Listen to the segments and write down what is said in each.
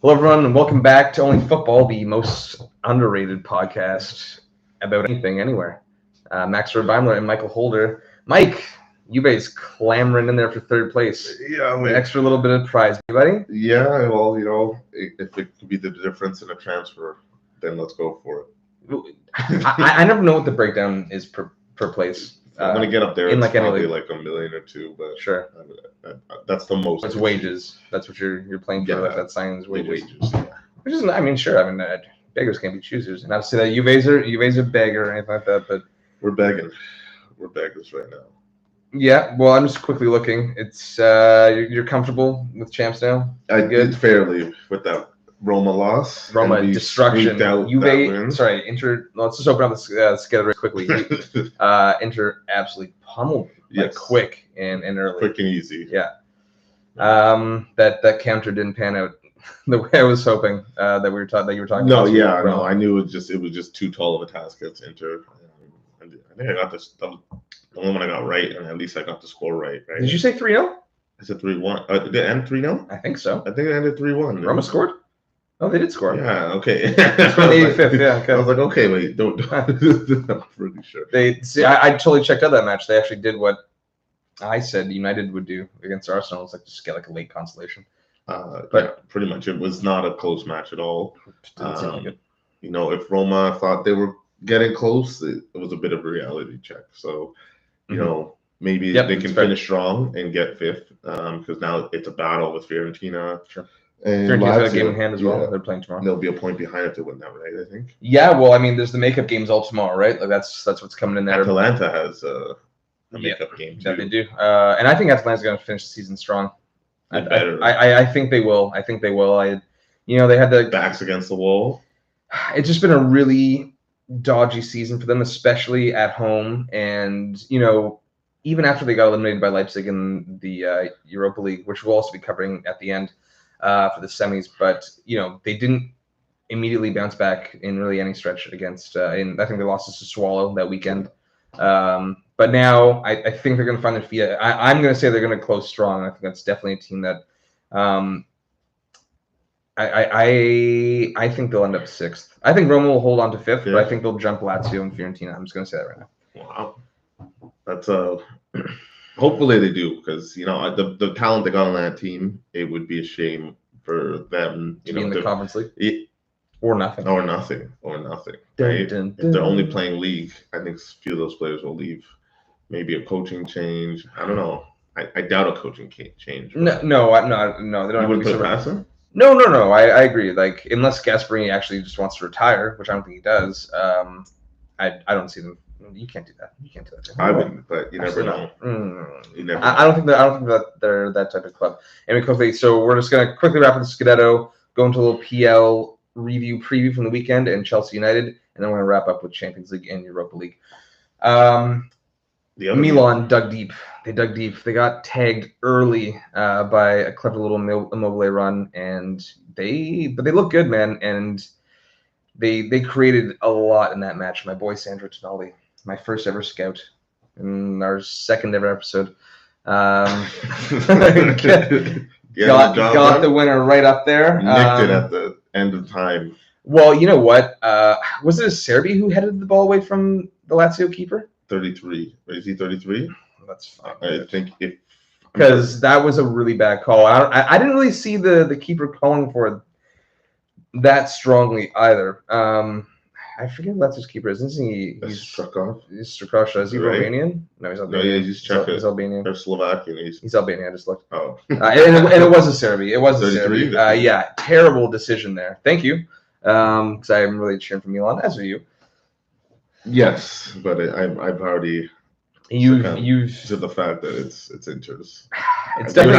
Hello, everyone, and welcome back to Only Football, the most underrated podcast about anything, anywhere. Max Rohrbeimler and Michael Holder. Mike, Juve's clamoring in there for third place. Yeah, An extra little bit of prize, buddy. Yeah, well, if it could be the difference in a transfer, then let's go for it. I never know what the breakdown is per place. When I get up there, in it's like any probably league. like $1 million or $2 million, but Sure. That's the most. It's wages. That's what you're playing for. Yeah, Like that signing is the wages. wages. Yeah. Which is, I mean, sure. I mean, beggars can't be choosers. And not to say that Juve's a beggar or anything like that, but We're begging. We're beggars right now. yeah, well, I'm just quickly looking. It's you're comfortable with champs now? I Good. did fairly with that Roma loss. Roma and we destruction. squeaked out that Juve, win. sorry, Inter. Let's just open up the Scudetto race quickly. Inter absolutely pummeled like Yes. quick and early. Quick and easy. Yeah. That counter didn't pan out the way I was hoping that you were talking No, about. yeah, no, I knew it was just too tall of a task against Inter. I think I got this. That was the only one I got right, and at least I got the score right. Did you say 3-0? Is it 3-1? Did it end 3-0? I think so. I think it ended 3-1. Roma scored? Oh, they did score. Yeah, okay. It's on the 85th, yeah. Okay. I was like, okay, wait, don't. I'm pretty sure. I totally checked out that match. They actually did what I said United would do against Arsenal. It's like just get like a late consolation. But yeah, pretty much, it was not a close match at all. Didn't seem like it. If Roma thought they were getting close, it was a bit of a reality check. So, maybe they can finish strong and get fifth, because now it's a battle with Fiorentina. Sure. And Fiorentina got a Lazio, game in hand as well. yeah. They're playing tomorrow. They'll be a point behind if they win that, right? I think. Yeah, well, I mean, there's the makeup games all tomorrow, right? Like that's what's coming in there. Atalanta has a makeup game too. Yeah, they do. And I think Atalanta's going to finish the season strong. Better. I think they will. I think they will. They had the Backs against the wall. It's just been a really dodgy season for them, especially at home. And even after they got eliminated by Leipzig in the Europa League, which we'll also be covering at the end for the semis, but they didn't immediately bounce back in really any stretch against. I think they lost to Swallow that weekend. But now I think they're going to find their feet. I'm going to say they're going to close strong. I think that's definitely a team that I think they'll end up sixth. I think Roma will hold on to fifth, but I think they'll jump Lazio and Fiorentina. I'm just going to say that right now. Wow, that's hopefully they do, because the talent they got on that team, it would be a shame for them To be in the Conference League or nothing. Or nothing. Right? If they're only playing league, I think a few of those players will leave. Maybe a coaching change. I don't know. I doubt a coaching change. No, they don't. You have to wouldn't be put it past them? No. I agree. Like, unless Gasperini actually just wants to retire, which I don't think he does. I don't see them. You can't do that. I wouldn't, but you never know. You never know. I don't think that they're that type of club. And quickly, so we're just gonna quickly wrap up the Scudetto, go into a little PL preview from the weekend and Chelsea United, and then we're gonna wrap up with Champions League and Europa League. Milan dug deep. They dug deep. They got tagged early by a clever little Immobile run, and they look good, man. And they created a lot in that match. My boy Sandro Tonali, my first ever scout in our second ever episode, got the winner right up there. Nicked it at the end of time. Well, you know what? Was it a Serbi who headed the ball away from the Lazio keeper? 33. Is he 33? That's fine. I think because that was a really bad call. I didn't really see the keeper calling for it that strongly either. I forget who Lazio's keeper is. Isn't he? He's Strakov. He's Strakosha. Is he Right. Romanian? No, he's Albanian. No, yeah, he's Czech. He's Albanian. They're Slovakian. He's Albanian. I just looked. Oh. And it was a Serbi. It was a 33. Serbi. Yeah, terrible decision there. Thank you. Because I'm really cheering for Milan, as are you. Yes, but I've already You've to the fact that it's Inter's. It's They would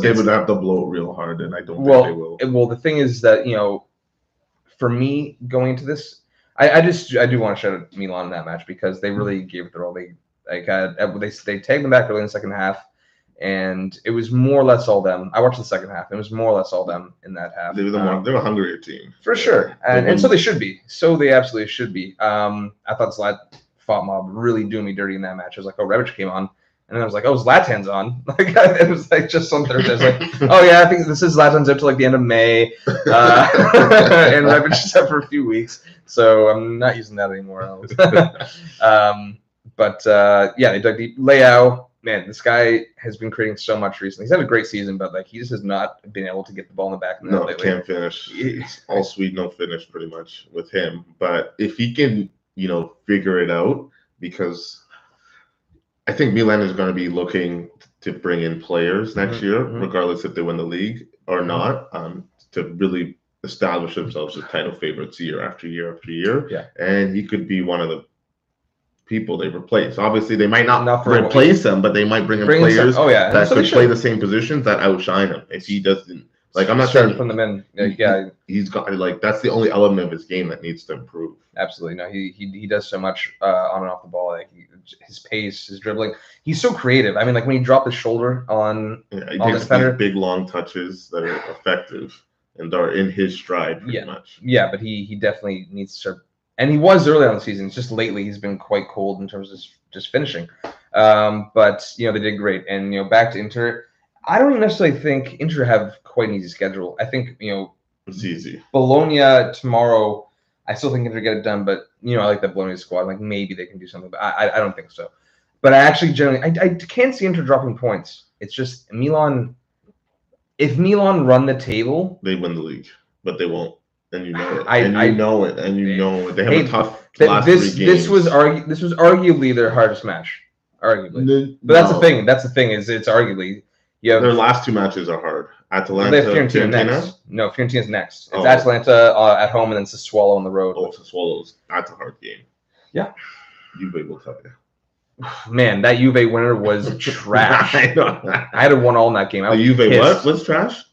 definitely have to blow it real hard, and I don't think they will. Well, the thing is that for me going into this, I do want to shout out Milan in that match because they really gave it their all. They tagged them back early in the second half, and it was more or less all them. I watched the second half. It was more or less all them in that half. They were a hungrier team for sure, and so they should be. So they absolutely should be. I thought Zlat fought Mob really doing me dirty in that match. I was like, oh, Rebic came on, And I was like, oh, Zlatan's on. Like, it was like just on Thursday. I was like, oh yeah, I think this is Zlatan's out to like the end of May, and I've been just out for a few weeks, so I'm not using that anymore. Yeah, they dug deep. Leao, man, this guy has been creating so much recently. He's had a great season, but like he just has not been able to get the ball in the back of the net lately. Can't finish. It's all sweet, no finish, pretty much with him. But if he can, figure it out, because I think Milan is going to be looking to bring in players next year, regardless if they win the league or not, to really establish themselves as title favorites year after year after year. Yeah. And he could be one of the people they replace. Obviously, they might not replace him, but they might bring in players that could play the same positions that outshine him. If he doesn't, like, I'm not saying put them in. He's got, like, that's the only element of his game that needs to improve. Absolutely, no. He does so much on and off the ball. Like his pace, his dribbling. He's so creative. I mean, like when he dropped his shoulder on he takes these big long touches that are effective and are in his stride pretty much. Yeah, but he definitely needs to start. And he was early on the season. It's just lately he's been quite cold in terms of just finishing. But they did great. And back to Inter. I don't even necessarily think Inter have quite an easy schedule. I think it's easy. Bologna tomorrow. I still think Inter get it done, but I like that Bologna squad. Like maybe they can do something, but I don't think so. But I actually generally I can't see Inter dropping points. It's just Milan. If Milan run the table, they win the league, but they won't. And you know it. And you know it. They have a tough last 3 games. This was arguably their hardest match. Arguably. But that's the thing. That's the thing is it's arguably their last 2 matches are hard. Atalanta, they have Fiorentina next. No, Fiorentina's next. It's Atalanta at home and then Sassuolo on the road. Oh, Sassuolo's that's a hard game. Yeah. Juve will tell you. Man, that Juve winner was trash. I had a 1-1 in that game. The Juve what was trash?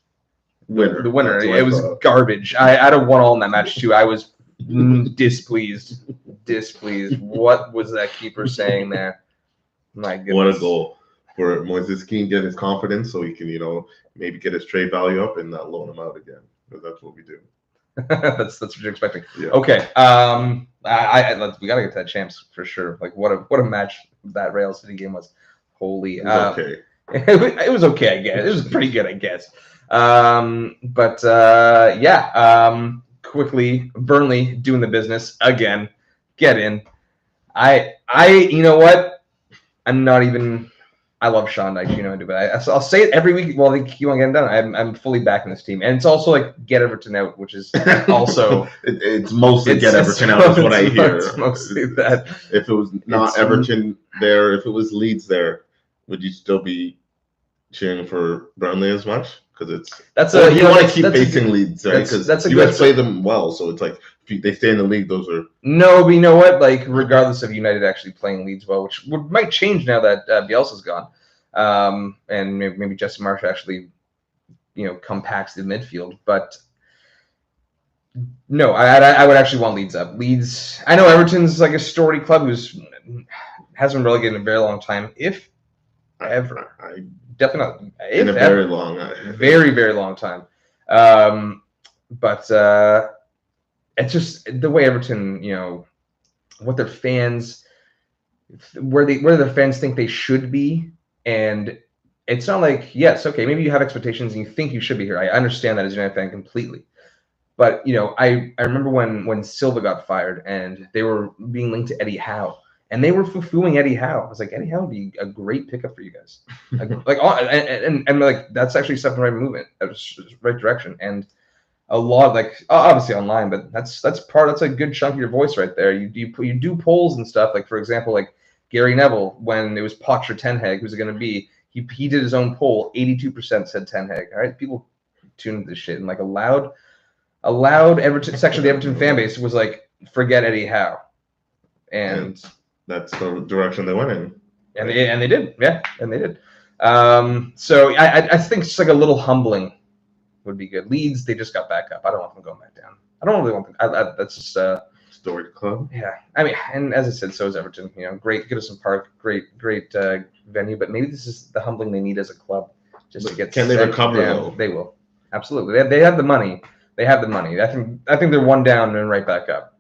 The winner. It was garbage. I had a 1-1 in that match too. I was displeased. What was that keeper saying there? My goodness. What a goal for Moises Kean, get his confidence so he can, maybe get his trade value up and not loan him out again. Because that's what we do. That's what you're expecting. Yeah. Okay. We gotta get to that champs for sure. Like what a match that Real City game was. Holy. It was okay. It was okay, I guess. It was pretty good, I guess. Quickly, Burnley doing the business again. Get in. You know what? I'm not even. I love Sean Dyche, but I'll say it every week while they keep on getting done. I'm fully backing this team, and it's also like get Everton out, which is also it's mostly get Everton out. Is what I hear. It's mostly that. If it was not Everton there, if it was Leeds there, would you still be cheering for Burnley as much? Because you want to keep facing Leeds, right? Because you guys play them well, so it's like if they stay in the league, those are no. But you know what? Like regardless of United actually playing Leeds well, which might change now that Bielsa's gone, and maybe Jesse Marsh actually, compacts the midfield. But no, I would actually want Leeds up. Leeds. I know Everton's like a storied club who's hasn't been relegated in a very long time, if ever. Definitely in a very long, very long time. But it's just the way Everton, what their fans, where their fans think they should be, and it's not like yes, okay, maybe you have expectations and you think you should be here. I understand that as a United fan completely, but I remember when Silva got fired and they were being linked to Eddie Howe. And they were foo-fooing Eddie Howe. I was like, Eddie Howe would be a great pickup for you guys. Like that's actually step in the right movement, right direction. And a lot, like obviously online, but that's a good chunk of your voice right there. You do polls and stuff. Like for example, like Gary Neville, when it was Poch or Ten Hag, who's it going to be? He did his own poll. 82% said Ten Hag. All right, people tuned into this shit, and like a loud Everton section of the Everton fan base was like, forget Eddie Howe, and that's the direction they went in. And they did. Yeah, and they did. So I think it's like a little humbling would be good. Leeds, they just got back up. I don't want them going back down. I don't really want them. That's just storied club. Yeah. I mean, and as I said, so is Everton. Great Goodison Park, great venue, but maybe this is the humbling they need as a club just to get. Can they recover though? They will. Absolutely. They have the money. I think they're one down and right back up.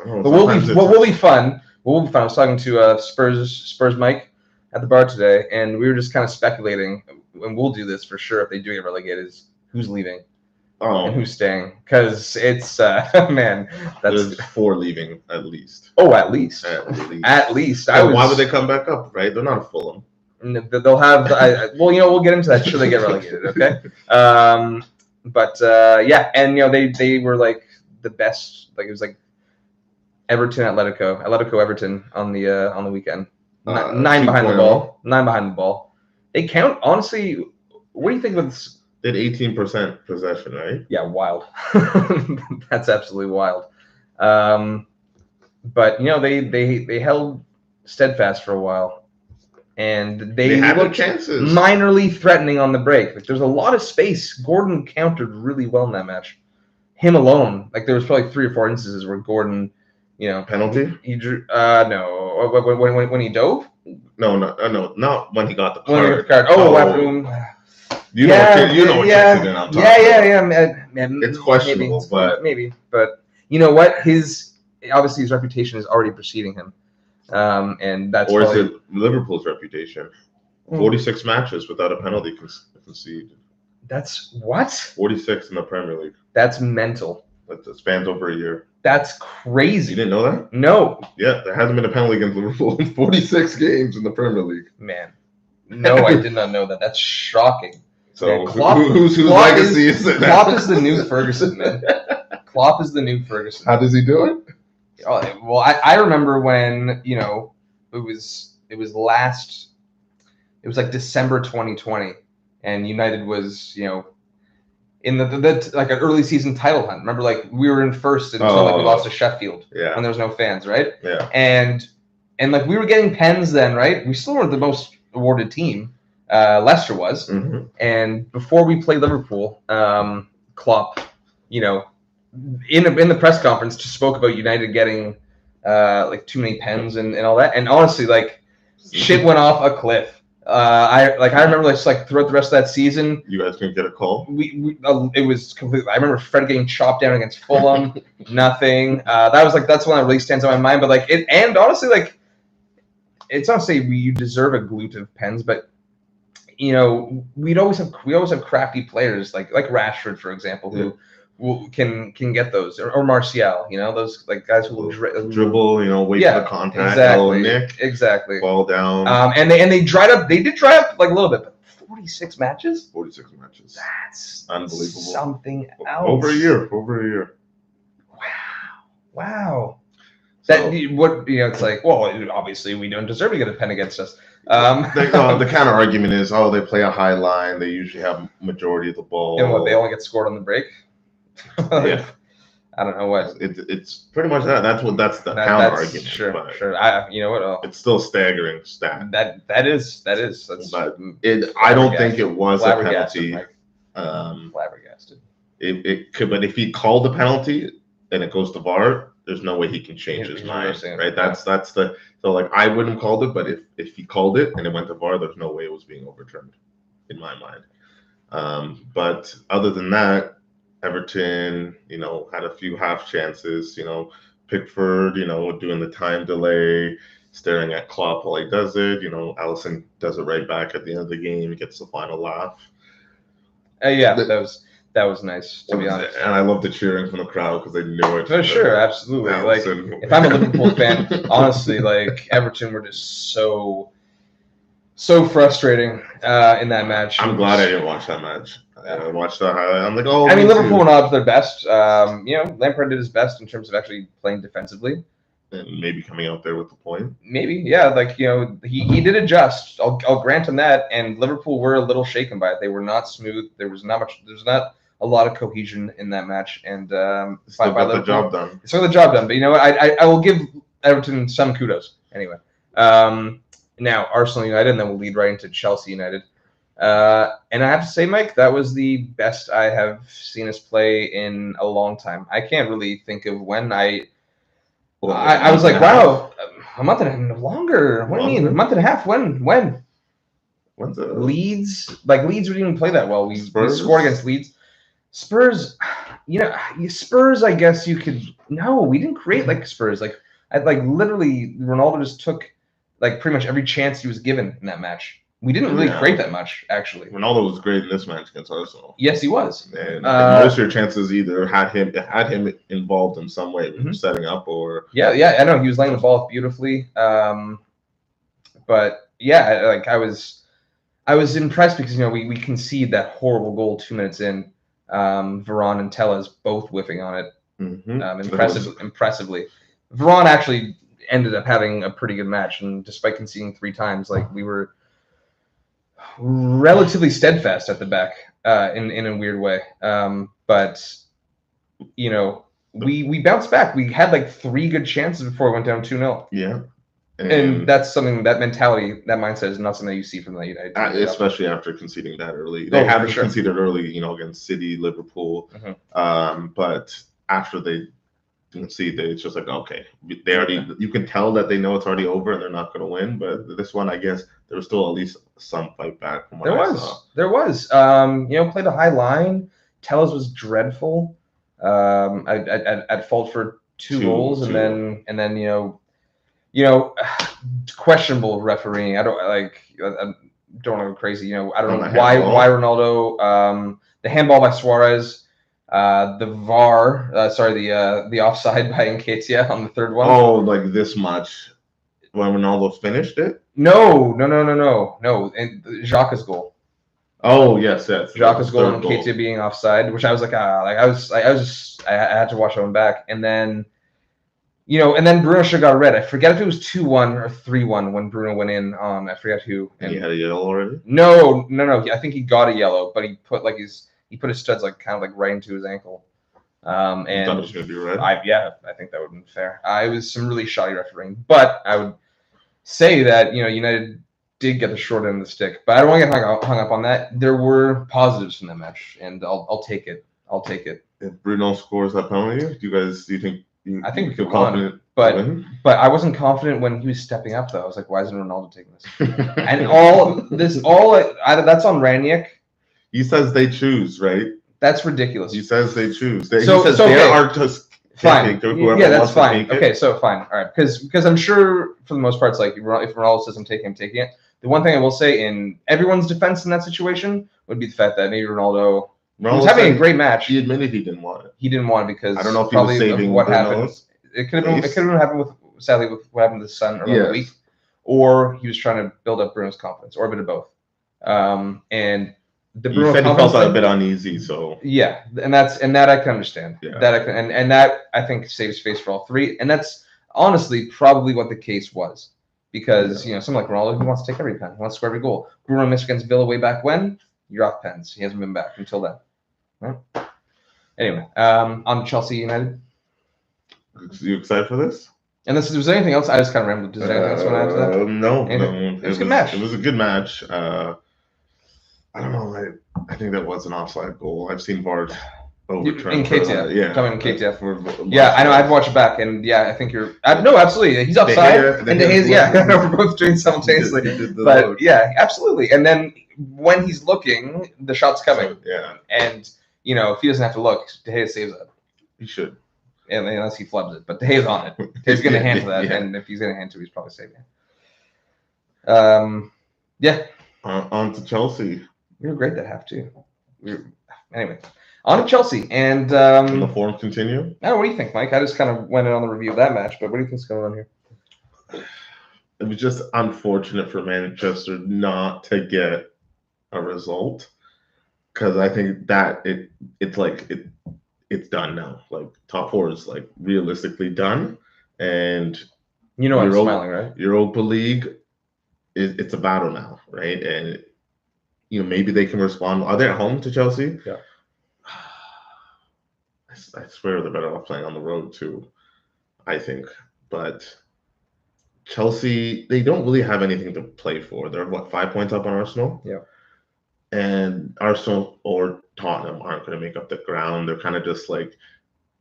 But what will be fun. I was talking to Spurs Mike at the bar today, and we were just kind of speculating, and we'll do this for sure if they do get relegated, is who's leaving and who's staying. Because it's, man, there's 4 leaving at least. Oh, at least. At least. Why would they come back up, right? They're not a Fulham. They'll have, well, we'll get into that. Sure, they get relegated, okay? But yeah, and they were like the best. Like it was like Everton, Atletico, Everton on the weekend. 9 behind the ball. 9 behind the ball. They count, honestly. What do you think of this? They had 18% possession, right? Yeah, wild. That's absolutely wild. But they held steadfast for a while. And they looked chances. Minorly threatening on the break. Like there's a lot of space. Gordon countered really well in that match. Him alone, like there was probably 3 or 4 instances where Gordon, penalty. He drew. No, when he dove. No, not when he got the card. When he got the card. Oh. You know what chance I'm talking about. It's questionable, maybe. But you know what? Obviously his reputation is already preceding him. And that's or is it Liverpool's reputation? 46 matches without a penalty conceded. That's what? 46 in the Premier League. That's mental. That spans over a year. That's crazy. You didn't know that? No. Yeah, there hasn't been a penalty against Liverpool in 46 games in the Premier League. Man, no, I did not know that. That's shocking. So man, whose legacy is it now? Klopp is the new Ferguson, man. Klopp is the new Ferguson. How does he do it? Well, I remember when it was like December 2020, and United was in the like an early season title hunt. Remember, like we were in first until we lost to Sheffield when there was no fans, right? Yeah. And like we were getting pens then, right? We still weren't the most awarded team. Leicester was, and before we played Liverpool, Klopp, in the press conference just spoke about United getting like too many pens and all that, and honestly, like shit went off a cliff. I remember throughout the rest of that season, you guys couldn't get a call. It was completely. I remember Fred getting chopped down against Fulham. Nothing. That's one that really stands out in my mind. But and honestly, it's not to say you deserve a glute of pens, but we always have crafty players like Rashford, for example, who can get those, or Martial, those guys who will dribble, wait for the contact, exactly, fall down, and they dried up. They did dry up like a little bit, but 46 matches. That's unbelievable. Something else. Over a year. Wow. So, it's like, well, obviously we don't deserve to get a pen against us. The counter argument is, they play a high line. They usually have majority of the ball. And they only get scored on the break. Yeah. I don't know what. It's pretty much that. That's the counter argument. Sure. You know what? It's still a staggering stat. That is. But I don't think it was a penalty. Flabbergasted. It could, but if he called the penalty and it goes to VAR, there's no way he can change his mind, right? That's so I wouldn't have called it, but if he called it and it went to VAR, there's no way it was being overturned, in my mind. But other than that, Everton, had a few half chances. Pickford, doing the time delay, staring at Klopp while he does it. Alisson does it right back at the end of the game. He gets the final laugh. That was nice, to be honest. And I love the cheering from the crowd because they knew it. For sure, absolutely. Alisson. If I'm a Liverpool fan, honestly, Everton were just so frustrating in that match. I'm glad I didn't watch that match. I watched the highlight. I'm like, Liverpool were not up to their best. Lampard did his best in terms of actually playing defensively. And maybe coming out there with the point. Maybe, yeah. He did adjust. I'll grant him that. And Liverpool were a little shaken by it. They were not smooth. There's not a lot of cohesion in that match. And still got the job done. Still got the job done. But you know what? I will give Everton some kudos. Anyway. Now, Arsenal United, and then we'll lead right into Chelsea United. And I have to say, Mike, that was the best I have seen us play in a long time. I can't really think of when I was like, wow, a month and a half longer. What do you mean? A month and a half? When? When's it? Leeds? Leeds didn't even play that well. We scored against Leeds. Spurs, Spurs, I guess you could. No, we didn't create like Spurs. Literally, Ronaldo just took like pretty much every chance he was given in that match. We didn't really create that much, actually. Ronaldo was great in this match against Arsenal. Yes, he was. And most of your chances either had him involved in some way, setting up or yeah. I know he was laying the ball beautifully. But yeah, like I was impressed because we concede that horrible goal 2 minutes in. Varane and Telles both whiffing on it. Impressively. Varane actually ended up having a pretty good match, and despite conceding 3 times, like we were relatively steadfast at the back in a weird way. But we bounced back. We had like 3 good chances before we went down 2-0. Yeah. And that's something, that mentality, that mindset is not something that you see from the United team. Especially after conceding that early. They haven't conceded early, against City, Liverpool. But after they concede, it's just like, okay, they already. You can tell that they know it's already over and they're not going to win. But this one, I guess, there was still at least some fight back from what I saw. There was. Played a high line. Telles was dreadful. At fault for 2 goals, and then questionable refereeing. I don't want to go crazy. I don't know why Ronaldo, the handball by Suarez, the VAR, the offside by Nketiah on the 3rd one. Oh, like this much when Ronaldo finished it? No. And Xhaka's goal. Oh yes. Xhaka's goal and Nketiah being offside, which I was like, I had to watch that one back, and then. And then Bruno should have got a red. I forget if it was 2-1 or 3-1 when Bruno went in on, I forget who. And he had a yellow already? No. I think he got a yellow, but he put his studs kind of right into his ankle. And you thought it was going to be red? I think that would have been fair. It was some really shoddy refereeing, but I would say that United did get the short end of the stick. But I don't want to get hung up on that. There were positives from that match, and I'll take it. If Bruno scores that penalty, do you think? I think we feel confident, but I wasn't confident when he was stepping up though. I was like, why isn't Ronaldo taking this? And that's on Ranić. He says they choose, right? That's ridiculous. He says they choose. He says they are just fine. Yeah, that's fine. Okay, so fine. All right, because I'm sure for the most part, it's like if Ronaldo says I'm taking it. The one thing I will say in everyone's defense in that situation would be the fact that maybe Ronaldo was having a great match. He admitted he didn't want it. He didn't want it because I don't know if he was saving what happened. It could have happened with what happened to the Sun earlier in the week, or he was trying to build up Bruno's confidence, or a bit of both. And the Bruno said he felt a bit uneasy, so yeah, and that I can understand. Yeah. That I think saves face for all 3, and that's honestly probably what the case was, because someone like Ronaldo, he wants to take every pen, he wants to score every goal. Bruno missed against Villa way back when. You're off pens. He hasn't been back until then. Right. Anyway, on Chelsea United. You excited for this? Unless was there anything else? I just kind of rambled. Does anything else want to add to that? No. It was a good match. It was a good match. I don't know. I think that was an offside goal. I've seen VAR overturn. Coming in Nketiah. Yeah, I know. I'd watch it back, and yeah, I think you're. No, absolutely. He's offside, and De Gea, we're both doing simultaneously. But yeah, absolutely. And then when he's looking, the shot's coming. Yeah. And if he doesn't have to look, De Gea saves it. He should. Unless he flubs it, but De Gea's on it. He's going to hand to that, and if he's going to hand to it, he's probably saving it. Yeah. On to Chelsea. We were great that half too. Anyway, on to Chelsea, and can the form continue? I don't know, what do you think, Mike? I just kind of went in on the review of that match, but what do you think's going on here? It was just unfortunate for Manchester not to get a result, because I think that it's done now. Like top 4 is like realistically done, and I'm smiling, right? Europa League, it's a battle now, right? And maybe they can respond. Are they at home to Chelsea? Yeah. I swear they're better off playing on the road too, I think. But Chelsea, they don't really have anything to play for. They're 5 points up on Arsenal? Yeah. And Arsenal or Tottenham aren't going to make up the ground. They're kind of just like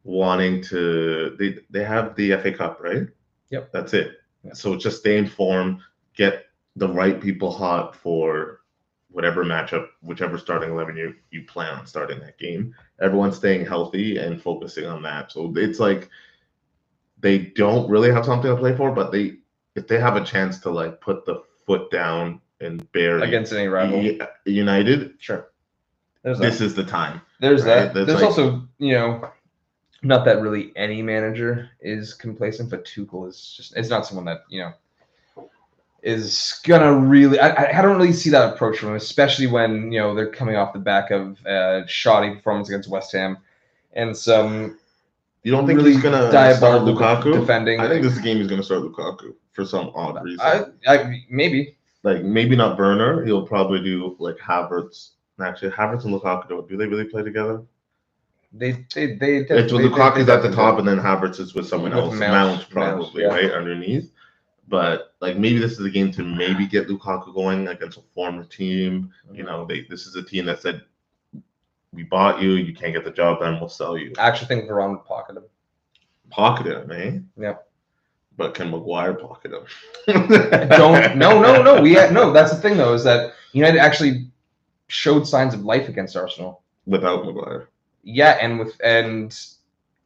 wanting to. They have the FA Cup, right? Yep. That's it. Yeah. So just stay in form, get the right people hot for whatever matchup, whichever starting 11 you plan on starting that game. Everyone's staying healthy and focusing on that. So it's like they don't really have something to play for, but if they have a chance to like put the foot down and bury against any rival, United, sure, this is the time. There's right? that. There's like, also, not that really any manager is complacent, but Tuchel is just—it's not someone that is gonna really. I don't really see that approach from him, especially when they're coming off the back of shoddy performance against West Ham and some. You don't think really he's gonna start Lukaku defending? I think this game is gonna start Lukaku for some odd reason. Maybe. Like maybe not Werner. He'll probably do like Havertz. Actually, Havertz and Lukaku, do they really play together? They it's with Lukaku's at the top, and then Havertz is with someone else. Mount probably right underneath. But like maybe this is a game to maybe get Lukaku going against a former team. This is a team that said, "We bought you. You can't get the job done. We'll sell you." I actually think Varane would pocket him. Pocket him, eh? Yep. But can Maguire pocket him? No. That's the thing though, is that United actually showed signs of life against Arsenal without Maguire. Yeah, and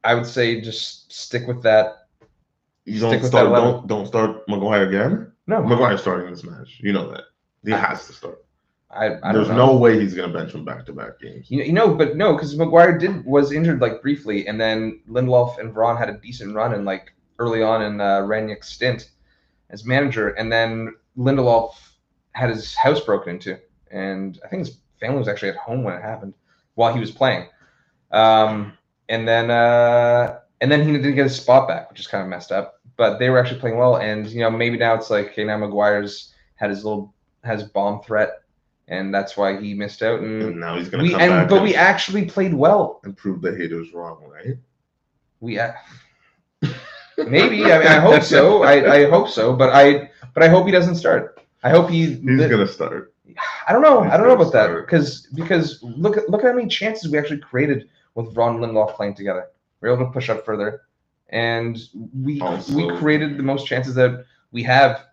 I would say just stick with that. You don't start Maguire again? No. Maguire's starting this match. You know that. He has to start. There's no way he's gonna bench him back-to-back games. But no, because Maguire was injured like briefly, and then Lindelof and Varane had a decent run in like early on in Rangnick's stint as manager, and then Lindelof had his house broken into, and I think his family was actually at home when it happened while he was playing. And then he didn't get his spot back, which is kind of messed up. But they were actually playing well, and maybe now it's like, okay, now Maguire's has bomb threat. And that's why he missed out. And now he's going to come back. But we actually played well. And prove the haters wrong, right? Maybe. I hope so. I hope so. But I hope he doesn't start. I hope he's going to start. I don't know. I don't know about that because look at how many chances we actually created with Ron Lindelof playing together. We were able to push up further, and we created the most chances that we have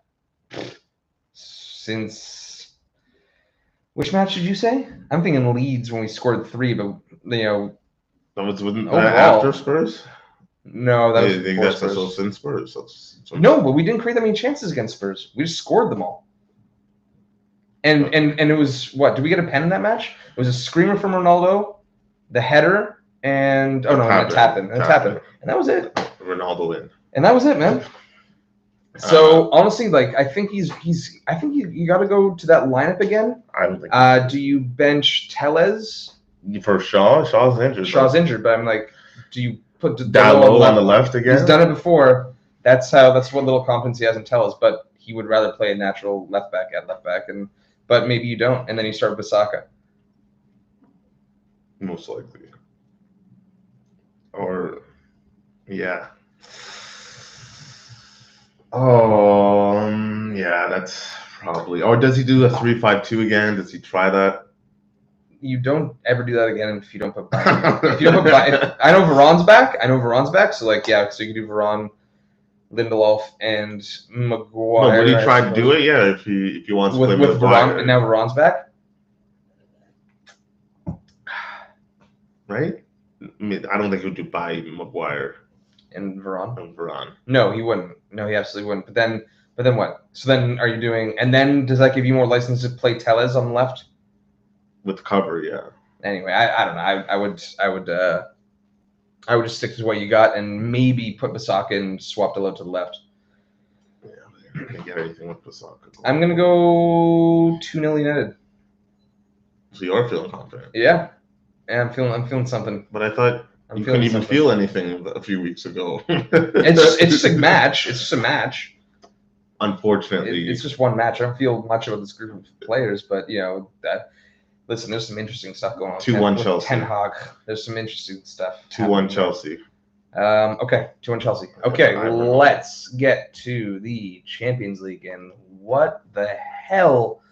since. Which match did you say? I'm thinking Leeds when we scored 3, but that was after Spurs. No, that was before Spurs. Also in Spurs. No, but we didn't create that many chances against Spurs. We just scored them all. And it was what? Did we get a pen in that match? It was a screamer from Ronaldo, the header, and a tap in, and that was it. Ronaldo in. And that was it, man. So honestly, like I think you got to go to that lineup again. I don't think. Do you bench Tellez for Shaw? Shaw's injured. But I'm like, do you put Dalot on the left again? He's done it before. That's what little confidence he has in Tellez. But he would rather play a natural left back, but maybe you don't, and then you start Bissaka. Most likely. Or, yeah. Yeah, that's probably. Or does he do a 3-5-2 again? Does he try that? You don't ever do that again if you don't put Bayern. I know Varane's back. So so you can do Varane, Lindelof, and Maguire. No, would he try to do it? Yeah, if he wants to play with Varane, and now Varane's back. Right? I don't think he would do Maguire. And Varane? Varane. No, he wouldn't. No, he absolutely wouldn't. But then what? So then are you doing? And then does that give you more license to play Tellez on the left? With cover, yeah. Anyway, I don't know. I would just stick to what you got and maybe put Bissaka and swap Dalot to the left. Yeah, you can't get anything with Bissaka. I'm gonna go 2-0 United. So you are feeling confident? Yeah, I'm feeling something. But I thought. You couldn't even feel anything a few weeks ago. It's just a match. It's just a match. Unfortunately, it's just one match. I don't feel much about this group of players, but listen, there's some interesting stuff going on. 2-1 Chelsea. Ten Hag. There's some interesting stuff. 2-1 Chelsea. Okay, 2-1 Chelsea. Okay, let's get to the Champions League. And what the hell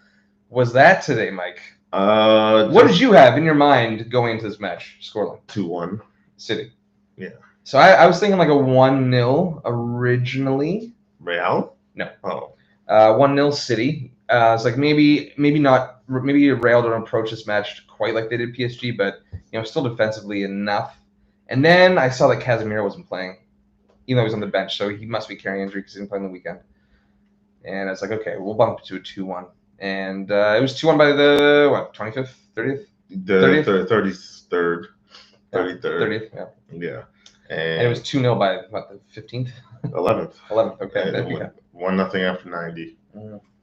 was that today, Mike? What did you have in your mind going into this match? Scoreline 2-1. City. Yeah. So I was thinking like a 1-0 originally. Real? No. Oh. 1-0 City. It's like maybe not. Maybe Real don't approach this match quite like they did PSG, but still defensively enough. And then I saw that Casemiro wasn't playing, even though he was on the bench, so he must be carrying injury because he didn't play on the weekend. And I was like, okay, we'll bump it to a 2-1. And it was 2-1 by the, what, 25th, 30th? The 33rd. 33rd. 30th, yeah. Yeah. And it was 2-0 by, what, the 15th? 11th. 11th, okay. That'd be 1-0 after 90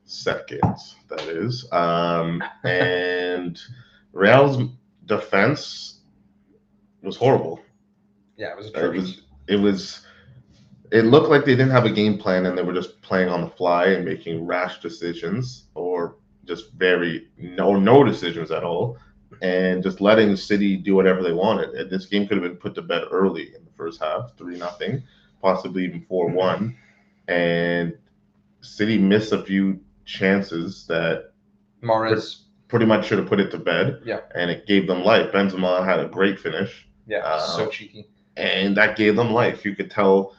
seconds, that is. And Real's defense was horrible. Yeah, it was atrocious. It looked like they didn't have a game plan and they were just playing on the fly and making rash decisions or just no decisions at all and just letting City do whatever they wanted. And this game could have been put to bed early in the first half, 3-0, possibly even 4-1. And City missed a few chances that Mahrez pretty much should have put it to bed. Yeah. And it gave them life. Benzema had a great finish. Yeah, so cheeky. And that gave them life. You could tell,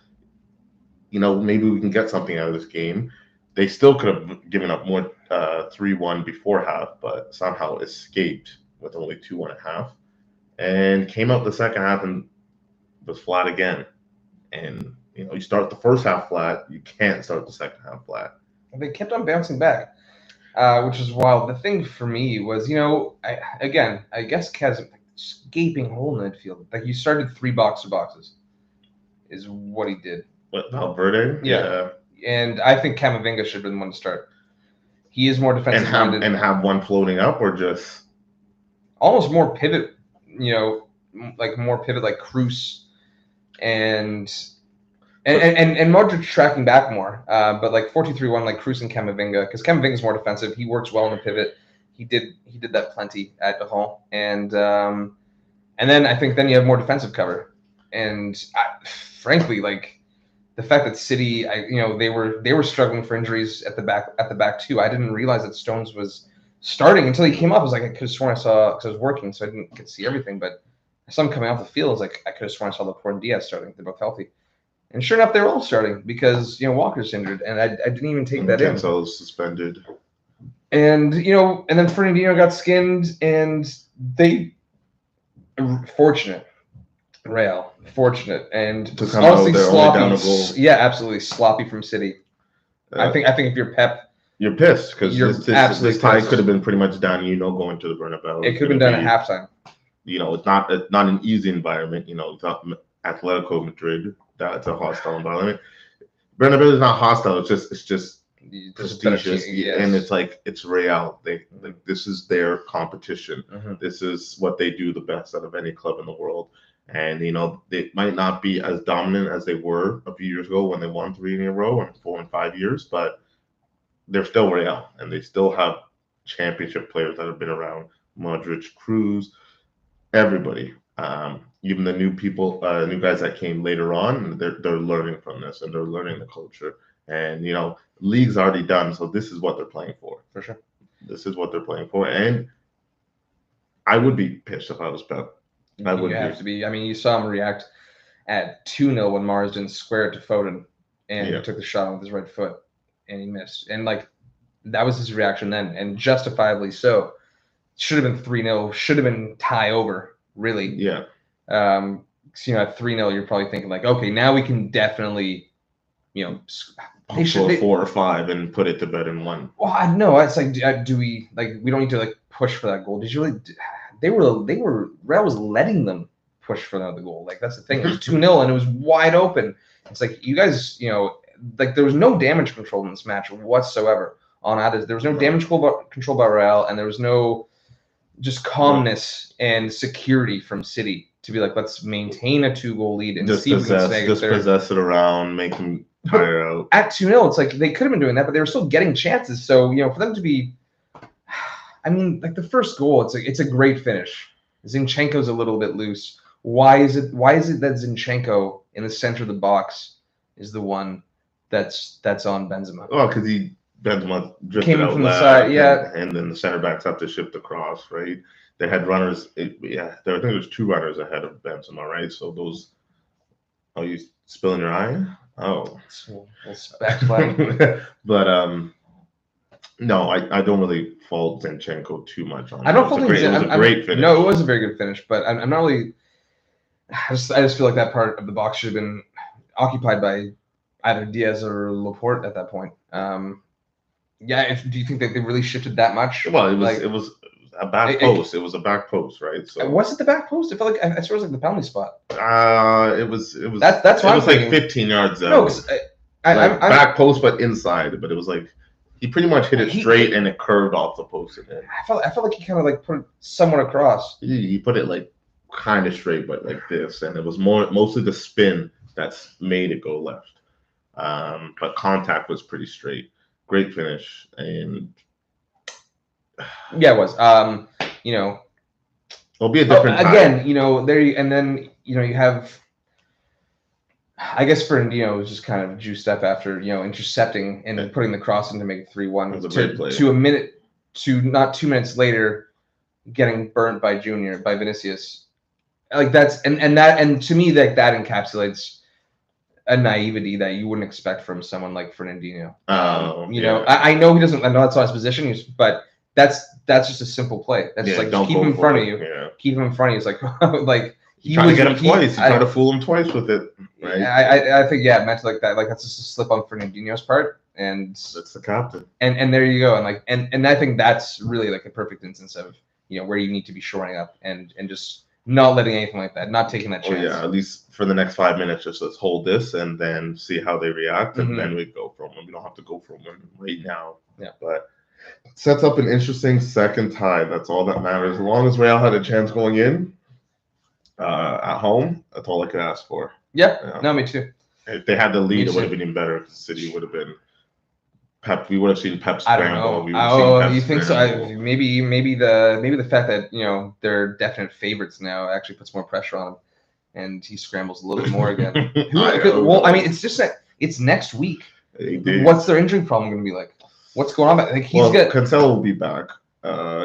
maybe we can get something out of this game. They still could have given up more 3-1 before half, but somehow escaped with only 2.5 and came out the second half and was flat again. And, you start the first half flat, you can't start the second half flat. They kept on bouncing back, which is wild. The thing for me was, I guess Kaz, gaping hole in the midfield. Like, you started 3 boxes is what he did. What, Valverde? Yeah. And I think Camavinga should have been the one to start. He is more defensive minded. And have one floating up or just almost more pivot, like more pivot like Cruz and Modric tracking back more. But like 4-2-3-1 like Cruz and Camavinga, because Camavinga is more defensive. He works well in the pivot. He did that plenty at the Hall. And then I think then you have more defensive cover. And frankly, like, the fact that City, they were struggling for injuries at the back too. I didn't realize that Stones was starting until he came up. I was like, I could have sworn I saw, because I was working, so I didn't get to see everything. But I saw him coming off the field. I was like, I could have sworn I saw Laporte and Diaz starting. They're both healthy, and sure enough, they were all starting because Walker's injured, and I didn't even take that in. So suspended. And and then Fernandinho got skinned, and they fortunate. Real, fortunate, and honestly sloppy. Yeah, absolutely sloppy from City. I think if you're Pep, you're pissed because this tie could have been pretty much done. Going to the Bernabeu. It could have been done at halftime. It's not an easy environment. It's not Atletico Madrid. That's a hostile environment. Bernabeu is not hostile. It's just prestigious, yes. And it's Real. This is their competition. Mm-hmm. This is what they do the best out of any club in the world. And, they might not be as dominant as they were a few years ago when they won 3 in a row and 4 and 5 years, but they're still Real, and they still have championship players that have been around. Modric, Cruz, everybody. Even the new guys that came later on, they're learning from this, and they're learning the culture. And, league's already done, so this is what they're playing for. For sure. This is what they're playing for. And I would be pissed if I was Pep. You have to be. I mean, you saw him react at 2-0 when Mahrez didn't square it to Foden and took the shot with his right foot, and he missed. And, that was his reaction then, and justifiably so. Should have been 3-0. Should have been tie over, really. Yeah. At 3-0, you're probably thinking, okay, now we can definitely, they should 4 or 5 and put it to bed in 1. Well, I know. It's do we, we don't need to, push for that goal. Did you really... Real was letting them push for another goal. That's the thing. It was 2-0 and it was wide open. It's you guys, there was no damage control in this match whatsoever on either. There was no damage control by Real, and there was no just calmness and security from City to be let's maintain a 2-goal lead and see if we can snag it there. Possess it around, make them tire out. At 2-0, it's they could have been doing that, but they were still getting chances. So, for them to be... I mean, the first goal, it's a great finish. Zinchenko's a little bit loose. Why is it that Zinchenko in the center of the box is the one that's on Benzema? Oh, because Benzema drifted came in out from the side, yeah. And then the center backs have to shift across, right? They had runners. I think there was 2 runners ahead of Benzema, right? So those. Oh, you spilling your eye? Oh, backsliding. But no, I don't really fault Zinchenko too much on. I don't fault him. It was a great finish. No, it was a very good finish, but I'm not really. I just feel like that part of the box should have been occupied by either Diaz or Laporte at that point. Yeah. Do you think that they really shifted that much? Well, it was a back post. It was a back post, right? So was it the back post? I felt like I swear it was like the penalty spot. It was. That's what it was like 15 yards out. No, I'm back post, but inside. But it was like he pretty much hit it straight, and it curved off the post again. I felt like he kind of like put it somewhat across. He put it like kind of straight, but like this, and it was mostly the spin that's made it go left. But contact was pretty straight. Great finish, and yeah, it was. You know, it'll be a different again. You know, and then you have. I guess Fernandinho was just kind of juiced up after intercepting and putting the cross in to make it 3-1 to a minute to not 2 minutes later getting burnt by Vinicius. Like that's and to me that encapsulates a naivety that you wouldn't expect from someone like Fernandinho. I know he doesn't. I know that's not his position, but that's just a simple play. That's just like just keep him in front of you. Yeah. Keep him in front of you. It's like like. He tried to get him twice. He tried to fool him twice with it. Right? I think meant like that. Like that's just a slip on Fernandinho's part, and that's the captain. And there you go. And I think that's really like a perfect instance of where you need to be shoring up and just not letting anything like that, not taking that chance. Yeah, at least for the next 5 minutes, just let's hold this and then see how they react, and then we go from them. We don't have to go from them right now. Yeah, but it sets up an interesting second tie. That's all that matters. As long as Real had a chance going in. At home, that's all I could ask for. Yeah, no, me too. If they had the lead, it would have been even better. Because City would have been Pep. We would have seen Pep scramble. You think so? Maybe the fact that they're definite favorites now actually puts more pressure on him, and he scrambles a little bit more again. I mean, it's just that it's next week. What's their injury problem going to be like? What's going on? Like Cancelo will be back.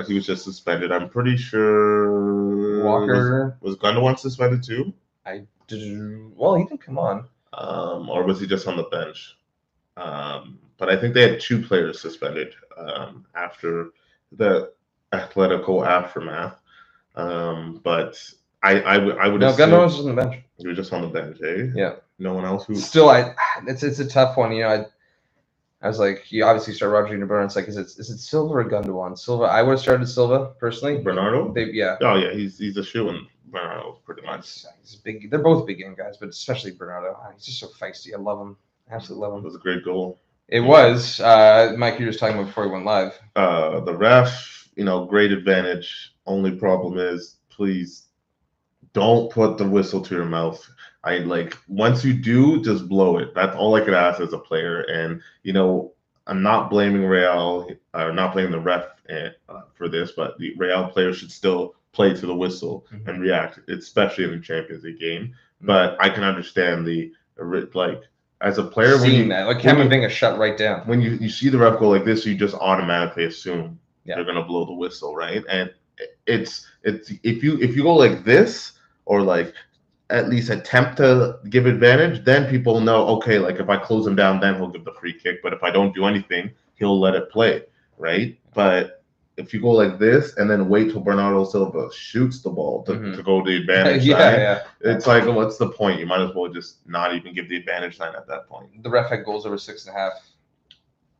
He was just suspended. I'm pretty sure. Walker was Gundogan suspended too? Well, he didn't come on. Or was he just on the bench? But I think they had 2 players suspended after the Atletico aftermath. But I would. No, Gundogan was just on the bench. He was just on the bench, eh? Yeah. No one else who. Still, it's a tough one. I was like, you obviously start Rodrigo Bernardo. It's like, is it Silva or Gundogan? Silva. I would have started Silva personally. Bernardo. Yeah. Oh yeah, he's a shoe-in. Bernardo, pretty much. He's big. They're both big game guys, but especially Bernardo. He's just so feisty. I love him. Absolutely love him. It was a great goal. It was. Mike, you were just talking about before we went live. The ref, great advantage. Only problem is, please don't put the whistle to your mouth. Once you do, just blow it. That's all I could ask as a player. And I'm not blaming Real, or not blaming the ref for this, but the Real players should still play to the whistle and react, especially in the Champions League game. But I can understand as a player, seeing that, like Camavinga shut right down. When you see the ref go like this, you just automatically assume they're gonna blow the whistle, right? And it's if you go like this, or like at least attempt to give advantage, then people know, okay, like if I close him down, then he'll give the free kick. But if I don't do anything, he'll let it play, right? But if you go like this and then wait till Bernardo Silva shoots the ball to go the advantage side, it's like, what's the point? You might as well just not even give the advantage sign at that point. The ref had goals over 6.5.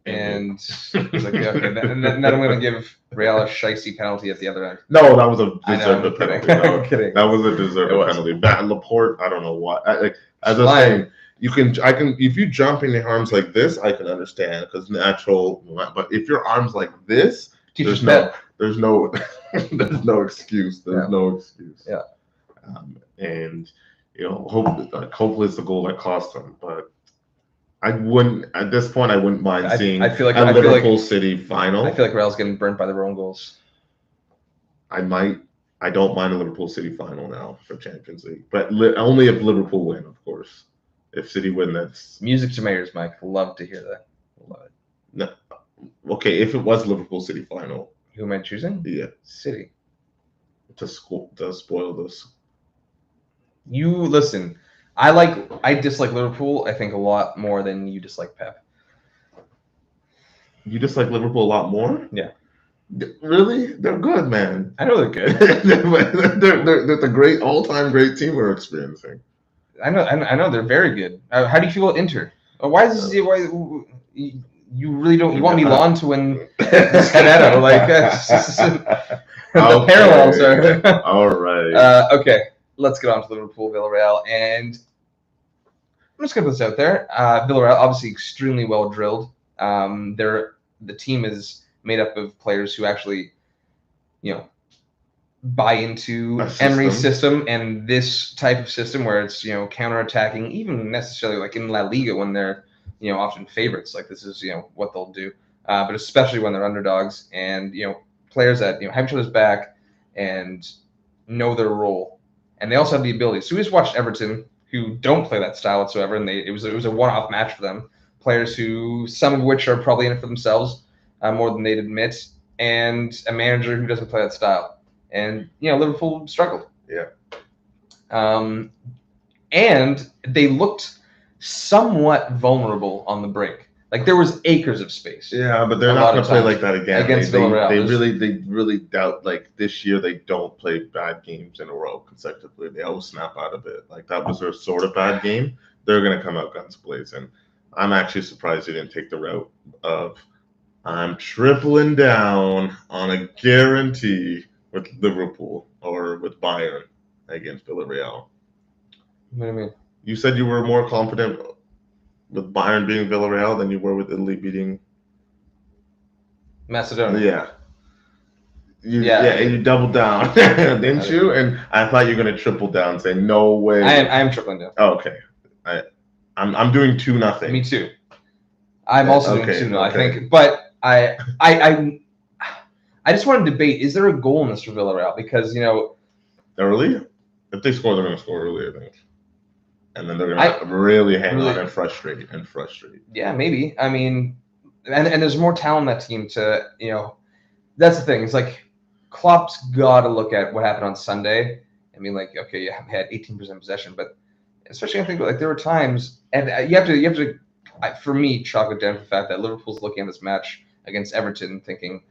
And he's like, okay, and then I'm going to give Real a shicey penalty at the other end. No, that was a deserved penalty. I'm kidding. That was a deserved penalty. Laporte, I don't know what. As I was saying, if you jump in your arms like this, I can understand because natural. But if your arms like this, there's no excuse. There's no excuse. Yeah. And hopefully it's the goal that cost them, but. At this point, I wouldn't mind seeing a Liverpool City final. I feel like Real's getting burnt by their own goals. I don't mind a Liverpool City final now for Champions League, but only if Liverpool win, of course. If City win, that's music to my ears, Mike. Love to hear that. Love it. No, okay, if it was Liverpool City final, who am I choosing? Yeah, City. To spoil this. You listen. I dislike Liverpool, I think, a lot more than you dislike Pep. You dislike Liverpool a lot more? Yeah. Really? They're good, man. I know they're good. they're the great all-time great team we're experiencing. I know they're very good. How do you feel about Inter? Why is this? Why You really don't. You want Milan to win the Scudetto? Like the parallels are. All right. Okay, let's get on to Liverpool, Villarreal, and I'm just gonna put this out there. Villarreal obviously extremely well drilled. The team is made up of players who actually, buy into Emery's system and this type of system where it's counterattacking, even necessarily like in La Liga when they're often favorites. Like this is what they'll do, but especially when they're underdogs and players that have each other's back and know their role, and they also have the ability. So we just watched Everton, who don't play that style whatsoever, and it was a one-off match for them. Players who some of which are probably in it for themselves more than they'd admit, and a manager who doesn't play that style. And Liverpool struggled. Yeah. And they looked somewhat vulnerable on the break. Like there was acres of space. Yeah, but they're not going to play like that again. Against Villarreal. They really doubt. Like this year, they don't play bad games in a row consecutively. They always snap out of it. Like that was their sort of bad game. They're going to come out guns blazing. I'm actually surprised they didn't take the route of I'm tripling down on a guarantee with Liverpool or with Bayern against Villarreal. What do you mean? You said you were more confident with Bayern beating Villarreal than you were with Italy beating Macedonia. Yeah. You doubled down, didn't you? And I thought you were going to triple down, say no way. I am tripling down. Oh, okay. I'm doing 2-0. Me too. I'm also doing 2-0. I think, but I just want to debate: is there a goal in this for Villarreal? Because early, if they score, they're going to score early, I think, and then they're going to really hang on and frustrate. Yeah, maybe. I mean, and there's more talent in that team to That's the thing. It's like Klopp's got to look at what happened on Sunday. I mean, like, okay, you had 18% possession, but especially I think like there were times, and you have to, for me, chalk it down to the fact that Liverpool's looking at this match against Everton, thinking,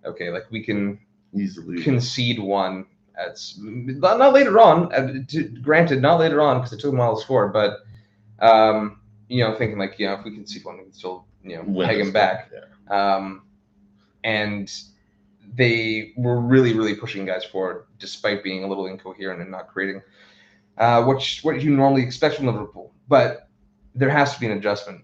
okay, like we can easily concede one. It's not later on. Granted, not later on because it took them a while to score, but thinking like if we concede one, we can still peg them back. Yeah. And they were really, really pushing guys forward, despite being a little incoherent and not creating what you normally expect from Liverpool. But there has to be an adjustment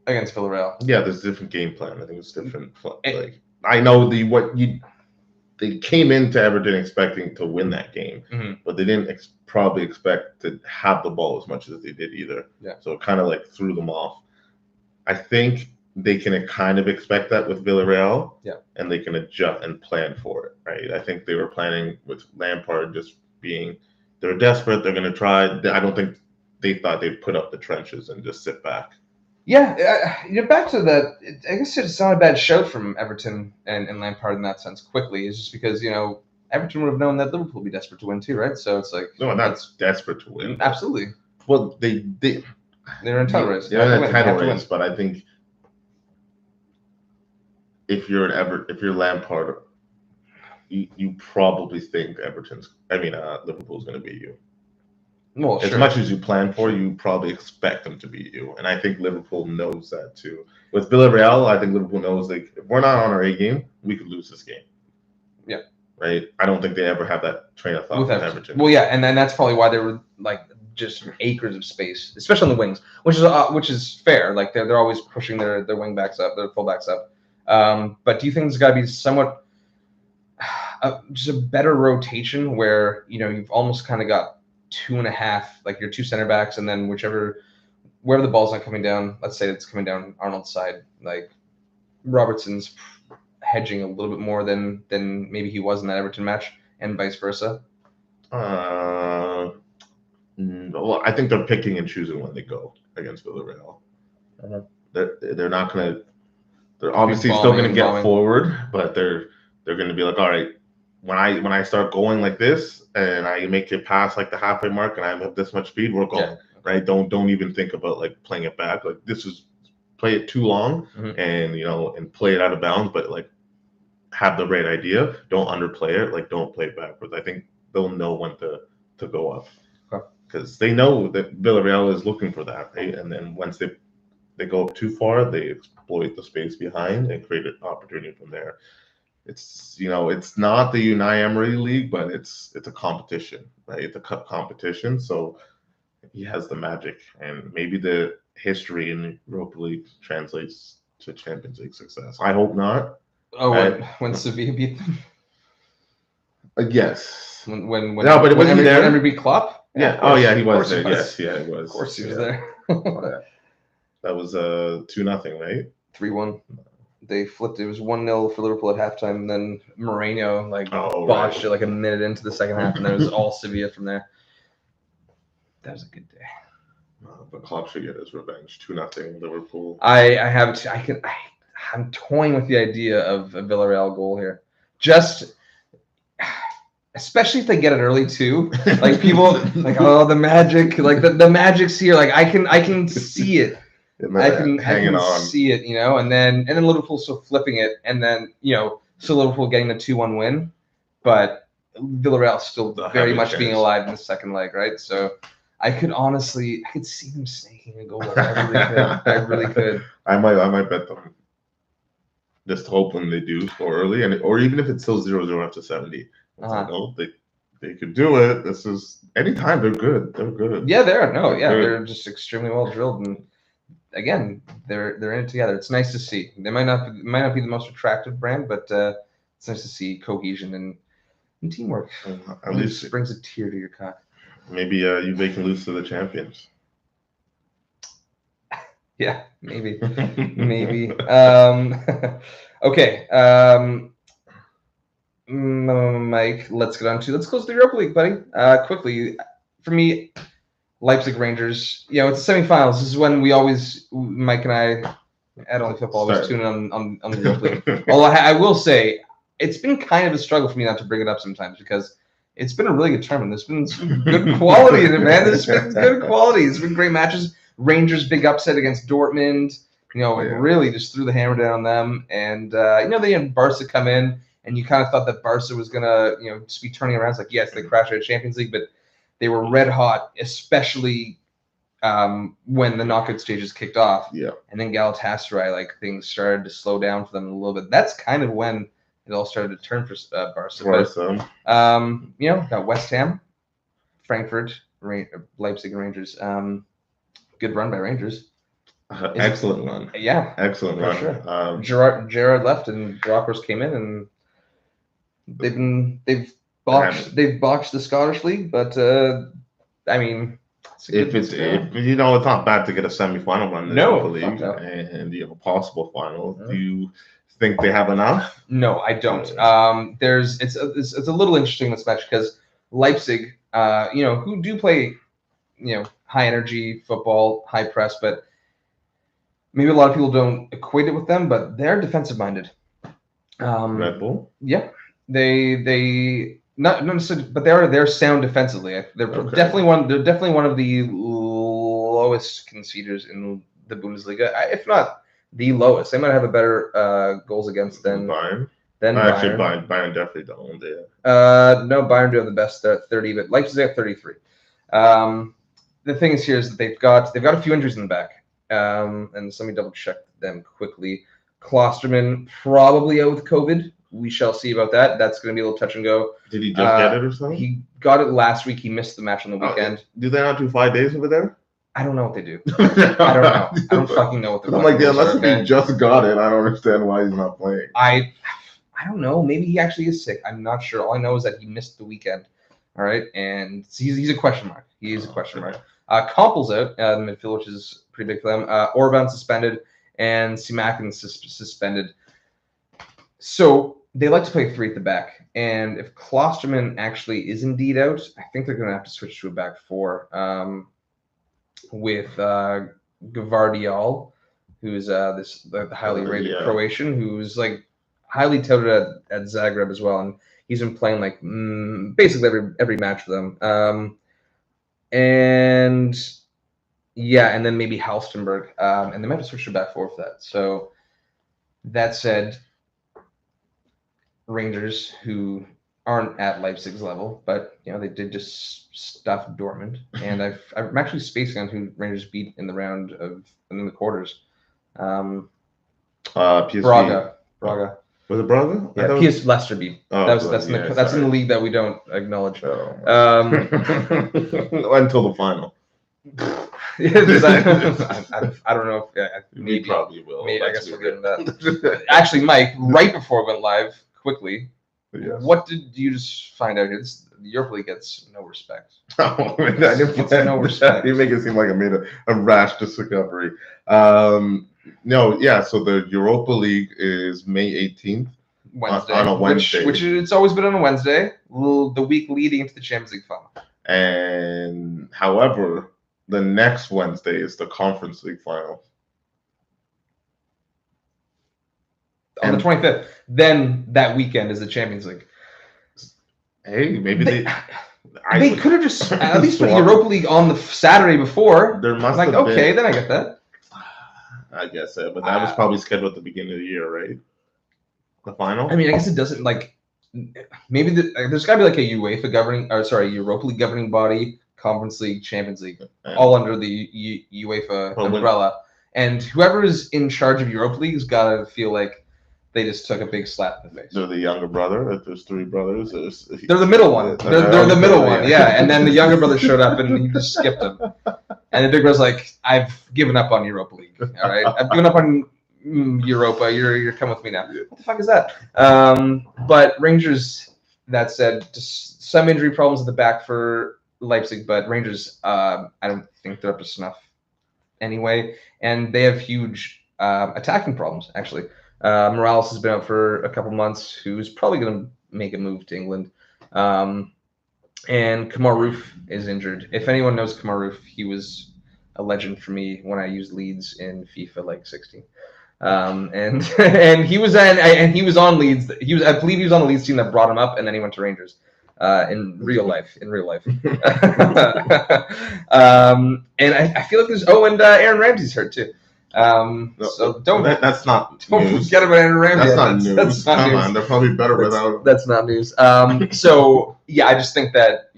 against Villarreal. Yeah, there's a different game plan. I think it's different. Like I know they came into Everton expecting to win that game, but they didn't probably expect to have the ball as much as they did either. Yeah. So it kind of like threw them off. I think they can kind of expect that with Villarreal, and they can adjust and plan for it, right? I think they were planning with Lampard just being, they're desperate, they're going to try. I don't think they thought they'd put up the trenches and just sit back. Yeah, back to that. I guess it's not a bad shout from Everton and Lampard in that sense. Quickly, is just because Everton would have known that Liverpool would be desperate to win too, right? So it's like no, not desperate to win. Absolutely. Well, they're in title race. They're in a title race, but I think if you're Lampard, you probably think Liverpool's going to beat you. Well, as much as you plan for, you probably expect them to beat you, and I think Liverpool knows that too. With Villarreal, I think Liverpool knows like if we're not on our A game, we could lose this game. Yeah. Right. I don't think they ever have that train of thought with Everton. Well, yeah, and then that's probably why they were like just acres of space, especially on the wings, which is fair. Like they're always pushing their wing backs up, their fullbacks up. But do you think there's got to be somewhat just a better rotation where you've almost kind of got 2.5, like your two center backs, and then wherever the ball's not coming down, let's say it's coming down Arnold's side, like Robertson's hedging a little bit more than maybe he was in that Everton match, and vice versa. Well, I think they're picking and choosing when they go against Villarreal. They're not gonna. They're obviously still gonna get forward, but they're gonna be like, all right, when I start going like this and I make it past like the halfway mark and I have this much speed, we're going, right? Don't even think about like playing it back. Like this is play it too long and and play it out of bounds, but like have the right idea. Don't underplay it. Like don't play it backwards. I think they'll know when to go up because they know that Villarreal is looking for that, right? And then once they they go up too far, they exploit the space behind and create an opportunity from there. It's it's not the Unai Emery league, but it's a competition, right? It's a cup competition, so he has the magic, and maybe the history in Europa League translates to Champions League success. I hope not. Oh, when Sevilla beat them? Yes. When no, but was he there? When Emery beat Klopp? Yeah. Oh, yeah, he was there. Yes, yeah, it was. Of course, he was there. That was 2-0, right? 3-1. They flipped. It was 1-0 for Liverpool at halftime, and then Moreno botched it like a minute into the second half, and then it was all Sevilla from there. That was a good day. But Klopp should get his revenge. 2-0 Liverpool. I'm toying with the idea of a Villarreal goal here. Just, especially if they get it early too. Like people, like, oh, the magic, like the magic's here. Like I can see it. I can see it, and then Liverpool still flipping it, and then so Liverpool getting a 2-1 win, but Villarreal still very much being alive in the second leg, right? So I could see them snaking a goal. I really could. I might bet them. Just hoping they do score early, or even if it's still 0-0 after 70. They could do it. This is anytime they're good. They're good. Yeah, they're just extremely well drilled, and again, they're in it together. It's nice to see. They might not be the most attractive brand, but it's nice to see cohesion and teamwork. At least it brings a tear to your cock. Maybe they can lose to the champions. Yeah, maybe. Maybe. Okay. Mike, let's close the Europa League, buddy. Quickly, for me, Leipzig Rangers. It's the semifinals. This is when Mike and I at Only Football always tune in on the Europa League. Although I will say, it's been kind of a struggle for me not to bring it up sometimes because it's been a really good tournament. There's been some good quality in it, man. There's been good quality. It's been great matches. Rangers big upset against Dortmund. Really just threw the hammer down on them. And they had Barca come in, and you kind of thought that Barca was gonna just be turning around. It's like, yes, they crashed out of Champions League, but they were red hot, especially when the knockout stages kicked off. Yeah. And then Galatasaray, things started to slow down for them a little bit. That's kind of when it all started to turn for Barca. Got West Ham, Frankfurt, Leipzig, and Rangers. Good run by Rangers. Excellent run. Yeah, excellent run. Sure. Gerrard left and Rockers came in, and they've botched the Scottish League, but I mean, it's not bad to get a semi-final run in the Europa League and possible final. Do you think they have enough? No, I don't. It's a little interesting this match because Leipzig, who do play, high energy football, high press, but maybe a lot of people don't equate it with them, but they're defensive minded. Red Bull? Yeah. They not necessarily, but they're sound defensively. They're definitely one of the lowest conceders in the Bundesliga, if not the lowest. They might have a better goals against than Bayern. Actually, Bayern definitely don't. No, Bayern do have the best. They're at 30, but Leipzig have 33. The thing is here is that they've got a few injuries in the back. And so let me double check them quickly. Klosterman probably out with COVID. We shall see about that. That's going to be a little touch and go. Did he just get it or something? He got it last week. He missed the match on the weekend. Do they not do 5 days over there? I don't know what they do. I don't know. I don't fucking know what they're doing. I'm like, unless he just got it, I don't understand why he's not playing. I don't know. Maybe he actually is sick. I'm not sure. All I know is that he missed the weekend. All right, and he's a question mark. He is a question mark. Kompel's out in the midfield, which is pretty big for them. Orban suspended, and Simakin suspended. So they like to play 3 at the back. And if Klosterman actually is indeed out, I think they're going to have to switch to a back 4 with Gvardiol, who's the highly rated Croatian, who's highly touted at Zagreb as well. And he's been playing basically every match for them. And then maybe Halstenberg. And they might have switched to back 4 for that. So that said, Rangers, who aren't at Leipzig's level, but they did just stuff Dortmund, and I'm actually spacing on who Rangers beat in the quarters. PSV. Braga. Was it Braga? Yeah, PS Leicester beat. That's in the league that we don't acknowledge. Oh. Until the final. I don't know if maybe we probably will. Maybe, I guess we'll get into that. Actually, Mike, right before we went live, quickly, what did you just find out here? The Europa League gets no respect. Oh, I didn't get no respect. You make it seem like I made a rash discovery. No, yeah. So the Europa League is May 18th. Wednesday. On a Wednesday. Which it's always been on a Wednesday, the week leading into the Champions League final. And however, the next Wednesday is the Conference League final. On the 25th. Then that weekend is the Champions League. Hey, maybe they could have just at least put Europa League on the Saturday before. There must have been. Then I get that. I guess so, but that was probably scheduled at the beginning of the year, right? The final. I mean, I guess it doesn't maybe there's got to be like a Europa League governing body, Conference League, Champions League, all under the UEFA umbrella. And whoever is in charge of Europa League has got to feel like they just took a big slap in the face. They're the younger brother. If there's three brothers, they're the middle one. They're the middle one, yeah. And then the younger brother showed up and he just skipped him. And the big brother's like, "I've given up on Europa League. All right, I've given up on Europa. You're coming with me now." What the fuck is that? But Rangers. That said, just some injury problems at the back for Leipzig, but Rangers, I don't think they're up to snuff anyway, and they have huge attacking problems actually. Morales has been out for a couple months, who's probably going to make a move to England. And Kemar Roof is injured. If anyone knows Kemar Roof, he was a legend for me when I used Leeds in FIFA 16. And he was on Leeds. I believe he was on the Leeds team that brought him up, and then he went to Rangers. In real life. And I feel like there's Aaron Ramsey's hurt too. So that's not news. Forget about Aaron Ramsey. That's not news. That's not Come news. on, they're probably better without him. That's not news. So yeah, I just think that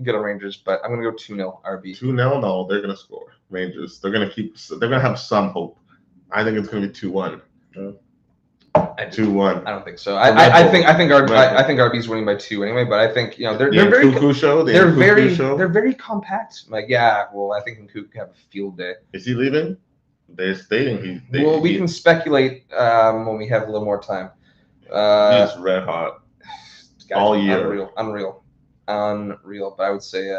good on Rangers, but I'm gonna go 2-0 RB. 2-0? No, they're gonna score. Rangers. They're gonna have some hope. I think it's gonna be 2-1. 2-1. I don't think so. I think RB's winning by 2 anyway, but I think they're very compact. I think Nkunku have a field day. Is he leaving? They're staying. We can speculate when we have a little more time. He's red hot all year. Unreal. But I would say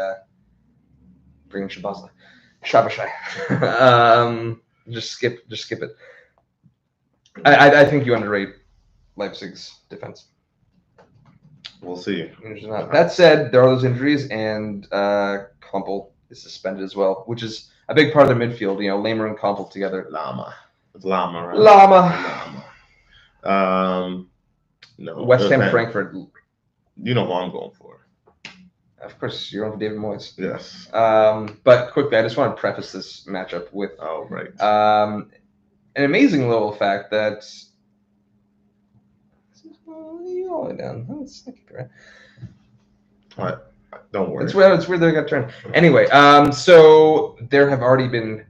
bring in Shabazza. Just skip it. I think you underrate Leipzig's defense. We'll see. That said, there are those injuries, and Klumpel is suspended as well, which is a big part of their midfield. Lamer and Klumpel together. It's Lama, right? Lama. No. West Ham, Frankfurt. You know who I'm going for. Of course, you're going for David Moyes. Yes. But quickly, I just want to preface this matchup with. Oh, right. An amazing little fact that all the way down. What? Don't worry. It's weird they got turned. Anyway, so there have already been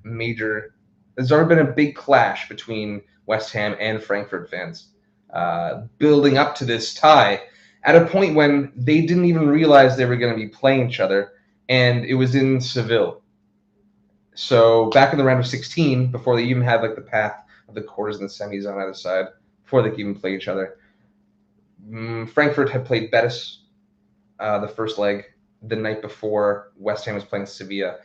there's already been a big clash between West Ham and Frankfurt fans, building up to this tie at a point when they didn't even realize they were going to be playing each other, and it was in Seville. So back in the round of 16, before they even had the path of the quarters and the semis on either side, before they could even play each other, Frankfurt had played Betis the first leg the night before West Ham was playing Sevilla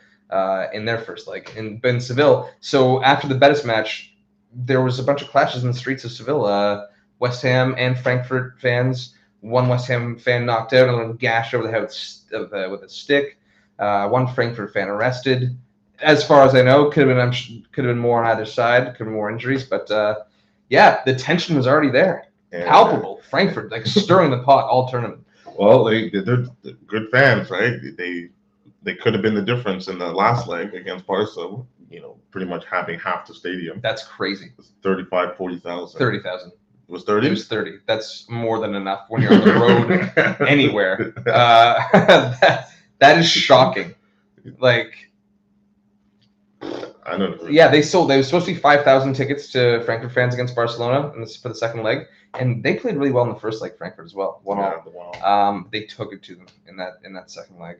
in their first leg in Seville. So after the Betis match, there was a bunch of clashes in the streets of Seville. West Ham and Frankfurt fans, one West Ham fan knocked out and then gashed over the head with a stick. One Frankfurt fan arrested. As far as I know, could have been more on either side. Could have been more injuries, but the tension was already there, palpable. Frankfurt stirring the pot all tournament. Well, they're good fans, right? They could have been the difference in the last leg against Barca. Pretty much having half the stadium. That's crazy. 35,000, 40,000. 30,000. It was 30. It was 30. That's more than enough when you're on the road anywhere. That is shocking. I don't know. Yeah, they sold. There was supposed to be 5,000 tickets to Frankfurt fans against Barcelona for the second leg, and they played really well in the first leg. Frankfurt as well. 1-1. They took it to them in that second leg.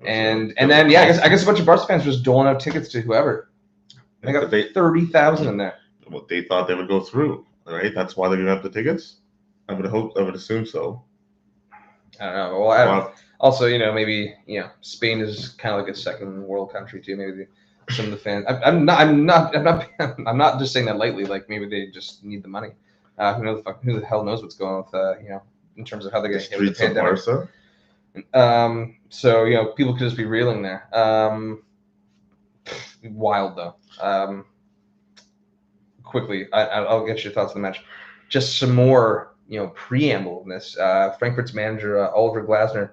And then I guess a bunch of Barca fans were just doling out tickets to whoever. They got 30,000 in there. Well, they thought they would go through, right? That's why they didn't have the tickets. I would assume so. I don't know. Well, also, maybe Spain is kind of like a second world country too. Maybe some of the fans. I'm not just saying that lightly. Like maybe they just need the money. Who the hell knows what's going on with in terms of how they're getting hit with the pandemic. So people could just be reeling there. Wild though. Quickly, I'll get your thoughts on the match. Just some more preamble in this. Frankfurt's manager Oliver Glasner.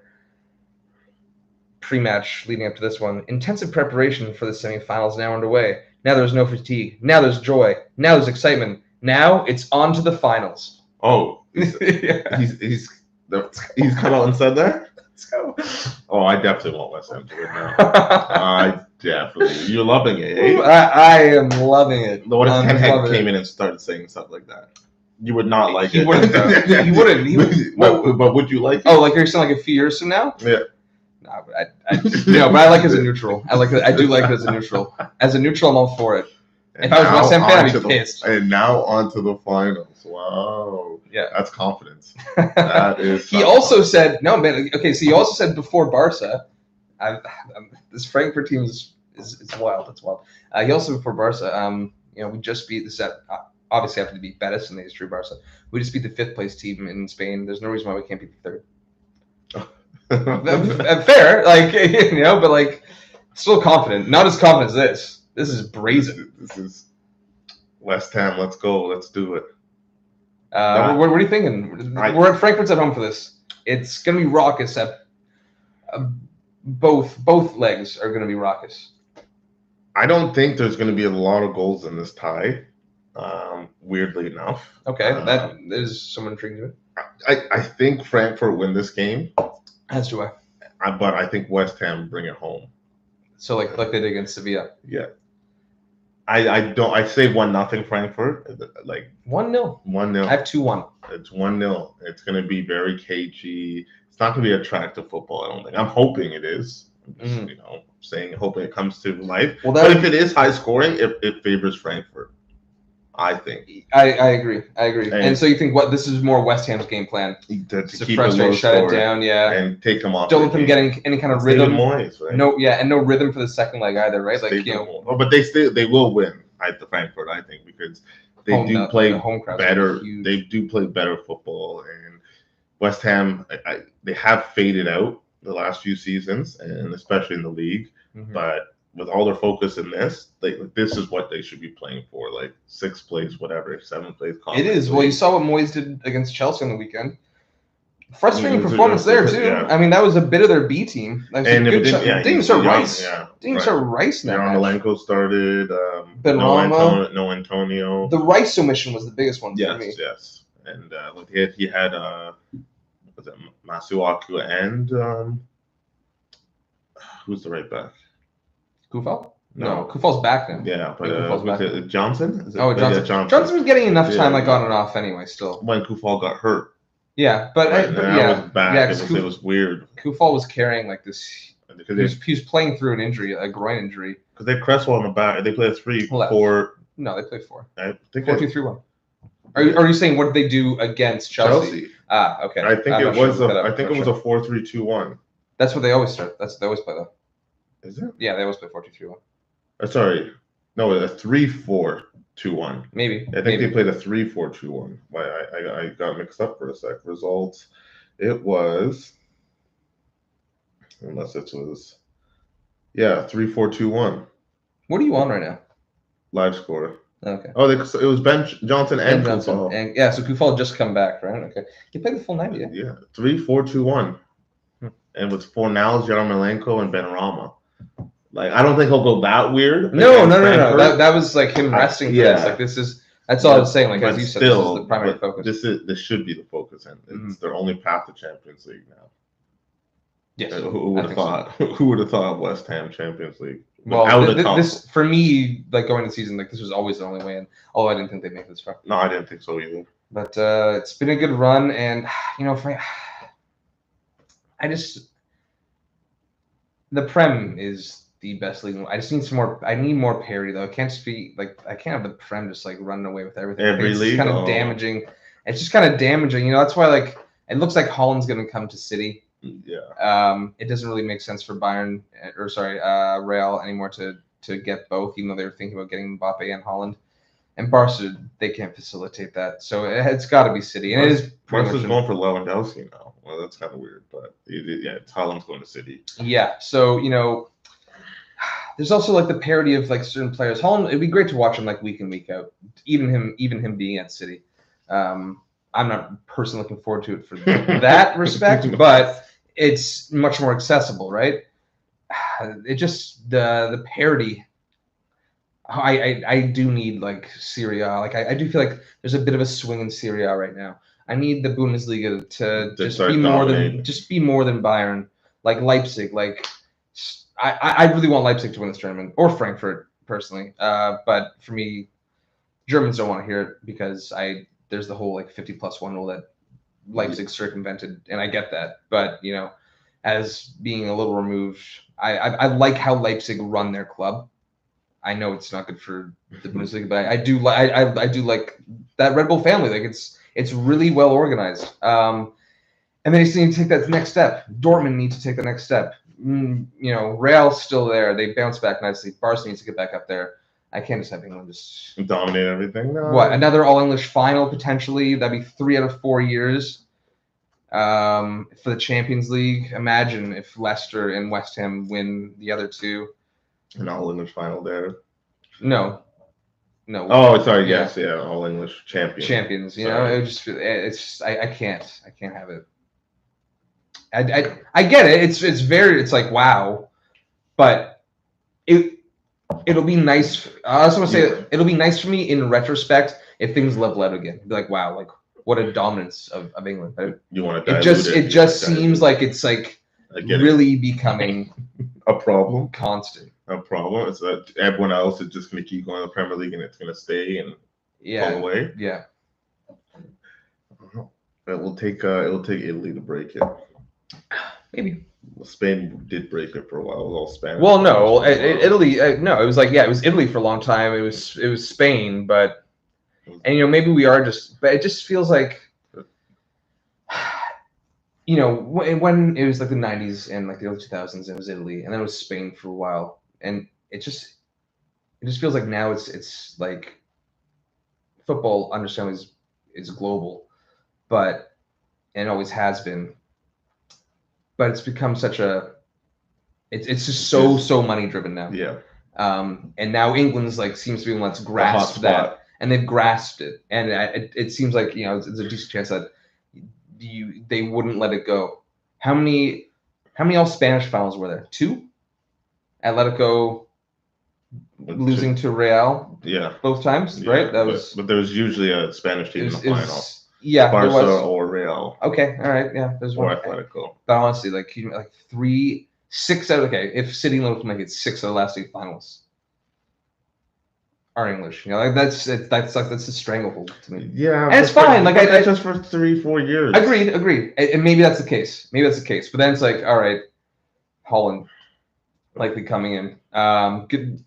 Pre-match leading up to this one, intensive preparation for the semifinals now underway. Now there's no fatigue. Now there's joy. Now there's excitement. Now it's on to the finals. Oh, he's come out and said that. Let's go. Oh, I definitely want West Ham to win now. I definitely. You're loving it, eh? I am loving it. What if Ten Hag came in and started saying stuff like that? You would not like it. He wouldn't. He wouldn't. But would you like it? Oh, like you're saying like a few years from now? Yeah. No, but I like it as a neutral. I do like it as a neutral. As a neutral, I'm all for it. And if I was West Ham fan, I'd be pissed. And now on to the finals. Wow. Yeah. That's confidence. That is. He also said, no, man. Okay, so he also said before Barca, this Frankfurt team is wild. It's wild. He also before Barca, we just beat the set. Obviously, have to beat Betis, and they just drew Barca. We just beat the 5th place team in Spain. There's no reason why we can't beat the 3rd. Fair, but like still confident. Not as confident as this. This is brazen. This is West Ham. Let's go. Let's do it. What are you thinking? We're at Frankfurt's at home for this. It's gonna be raucous. Both legs are gonna be raucous. I don't think there's gonna be a lot of goals in this tie. Weirdly enough. Okay, that is somewhat intriguing to me. I think Frankfurt win this game. As do I. But I think West Ham bring it home. So like they did against Sevilla. Yeah. I say 1-0 Frankfurt. Like 1-0. 1-0. I have 2-1. It's 1-0. It's gonna be very cagey. It's not gonna be attractive football, I don't think. I'm hoping it is. I'm just, hoping it comes to life. Well, but if it is high scoring, it favors Frankfurt. I think. I agree. And so you think this is more West Ham's game plan to keep frustrate, shut it down, and take them off. Don't let them getting any kind of rhythm. Moyes, right? No rhythm for the second leg either, right? But they will win at the Frankfurt, I think, because they do play better. They do play better football, and West Ham they have faded out the last few seasons, and especially in the league, but. With all their focus in this, this is what they should be playing for, like 6th place, whatever, 7th place. It is. Well, you saw what Moyes did against Chelsea on the weekend. Frustrating performance there too. Yeah. I mean, that was a bit of their B team. Didn't even start Rice. Yeah, didn't start Rice now. Malenko started. Benrahma. No Antonio. The Rice omission was the biggest one for me. Yes. And he had was it Masuaku and who's the right back? Kufal? No, Kufal's back then. Yeah, but was it Johnson? Johnson. Johnson was getting enough time, on and off anyway. Still, when Kufal got hurt. Yeah, but was back. Yeah, it was weird. Kufal was carrying like this. He was playing through an injury, a groin injury. Because they Cresswell on the back. They play a 3-4. No, they play 4. I think 4-2-3-1. Are you saying what did they do against Chelsea? Okay. I think it was a 4-3-2-1. That's what they always start. That's what they always play though. Is it? Yeah, they always play 4-2-3-1. Sorry. No, a 3-4-2-1. Maybe. I think they played a 3-4-2-1. I got mixed up for a sec. Results. It was. Unless it was. Yeah, 3-4-2-1. What are you on right now? Live score. Okay. Oh, it was Ben Johnson and Kufal. So Kufal just come back, right? Okay. You played the full 90, yeah? Yeah. 3-4-2-1. And with Fornals, Yarmolenko, and Benrahma. Like, I don't think he'll go that weird. No. That was like him resting for this. Like, that's all I was saying. Like, as you said, this is the primary focus. This should be the focus, and it's their only path to Champions League now. Yes. Who would have thought? So. Who would have thought West Ham Champions League? Well, this for me, like going to the season, like this was always the only way in. Although I didn't think they'd make this far. No, I didn't think so either. But it's been a good run, and the Prem is the best league. I just need some more. I need more parity though. I can't just be like I can't have the Prem just like running away with everything. It's league kind of damaging. It's just kind of damaging. That's why like it looks like Holland's going to come to City. Yeah. It doesn't really make sense for Bayern Real anymore to get both, even though they were thinking about getting Mbappe and Holland. And Barca, they can't facilitate that, so it's got to be City. And it is Barca's going for Lewandowski now. Well, that's kind of weird, but it's Holland's going to City. Yeah, so there's also like the parity of like certain players. Holland, it'd be great to watch him like week in week out. Even him being at City. I'm not personally looking forward to it for that respect, but it's much more accessible, right? It just the parity. I do need like Serie A. Like I do feel like there's a bit of a swing in Serie A right now. I need the Bundesliga to just be more than Bayern, like Leipzig. Like I really want Leipzig to win this tournament, or Frankfurt personally. But for me, Germans don't want to hear it because there's the whole like 50+1 rule that Leipzig circumvented, and I get that. But as being a little removed, I like how Leipzig run their club. I know it's not good for the Bundesliga, but I do like that Red Bull family. Like it's really well organized. And they just need to take that next step. Dortmund needs to take the next step. Real's still there. They bounce back nicely. Barca needs to get back up there. I can't just have England just dominate everything. No. What, another All-English final potentially? That'd be 3 out of 4 years for the Champions League. Imagine if Leicester and West Ham win the other two. An All-English final there. No. Oh, sorry. Yes, yeah. All-English champions. I can't have it. I get it. It's like wow, but it'll be nice. I also want to say it'll be nice for me in retrospect if things level out again. Be like wow, like what a dominance of England. You want to? It just seems like it's like really becoming a problem. Constant. A problem. It's that everyone else is just going to keep going to the Premier League and it's going to stay and go away. Yeah. It will take Italy to break it. Maybe. Spain did break it for a while. It was all Spanish. Well, no, Italy. No, it was like it was Italy for a long time. It was Spain, but maybe we are just. But it just feels like. When it was like the 90s and like the early 2000s, it was Italy, and then it was Spain for a while, and it just feels like now it's like football, understandably, is global, but and always has been, but it's become such a it's just so money driven now. Yeah. And now England's like seems to be one that's grasped that, and they've grasped it, and it seems like it's a decent chance that. They wouldn't let it go. How many all Spanish finals were there? 2? Atletico losing to Real. Yeah. Both times, right? But there was usually a Spanish team in the final. Yeah. Barca or Real. Okay. All right. Yeah. There's one. Or Atletico. But honestly, like 6 out. Okay, if City and Liverpool make it 6 of the last 8 finals are English. That's a stranglehold to me. Yeah, and it's fine. Like I just for 3-4 years. Agreed. And maybe that's the case. But then it's like, all right, Holland likely coming in.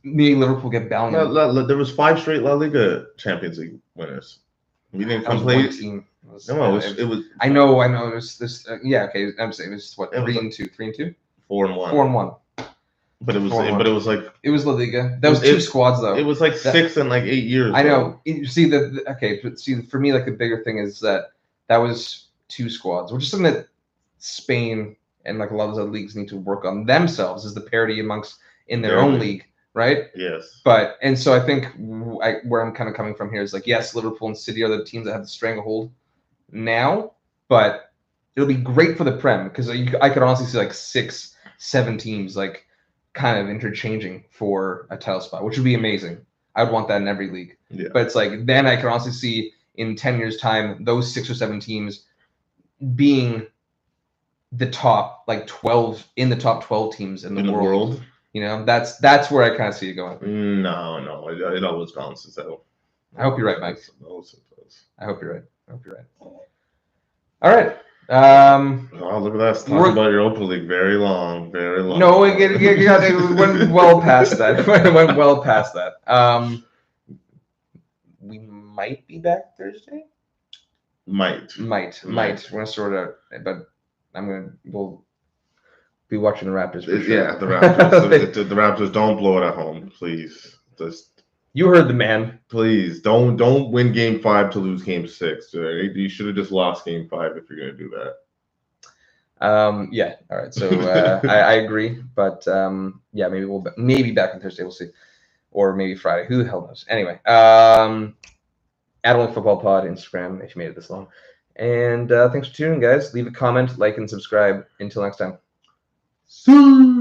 Maybe Liverpool get Bellingham. There was 5 straight La Liga Champions League winners. We didn't complete. Team. It was. I know. It was this. Okay. I'm saying it was what 3-2, 3-2, 4-1, 4-1 But it was like it was La Liga. That was 2 squads though. It was like 6 and like 8 years. I know. For me, like the bigger thing is that was 2 squads, which is something that Spain and like a lot of other leagues need to work on themselves, is the parity amongst in their own league, right? Yes. And so I think where I'm kind of coming from here is like, yes, Liverpool and City are the teams that have the stranglehold now, but it'll be great for the Prem because I could honestly see like 6-7 teams like kind of interchanging for a title spot, which would be amazing. I would want that in every league. Yeah. But it's like then I can honestly see in 10 years' time those 6 or 7 teams being the top 12 in the top 12 teams in the world. That's where I kind of see it going. No, it always balances out. I hope you're right, Mike. I hope you're right. All right. Oh, look at that. Talking about Europa League very long. No, it went well past that. It went well past that. We might be back Thursday. Might. We're gonna sort it out, but we'll be watching the Raptors for sure. Yeah, the Raptors. The Raptors don't blow it at home, please. You heard the man. Please don't win Game 5 to lose Game 6. Right? You should have just lost Game 5 if you're gonna do that. Yeah. All right. So I agree, but yeah, maybe we'll back on Thursday. We'll see, or maybe Friday. Who the hell knows? Anyway, at Only Football Pod Instagram if you made it this long, and thanks for tuning in, guys. Leave a comment, like, and subscribe. Until next time. See.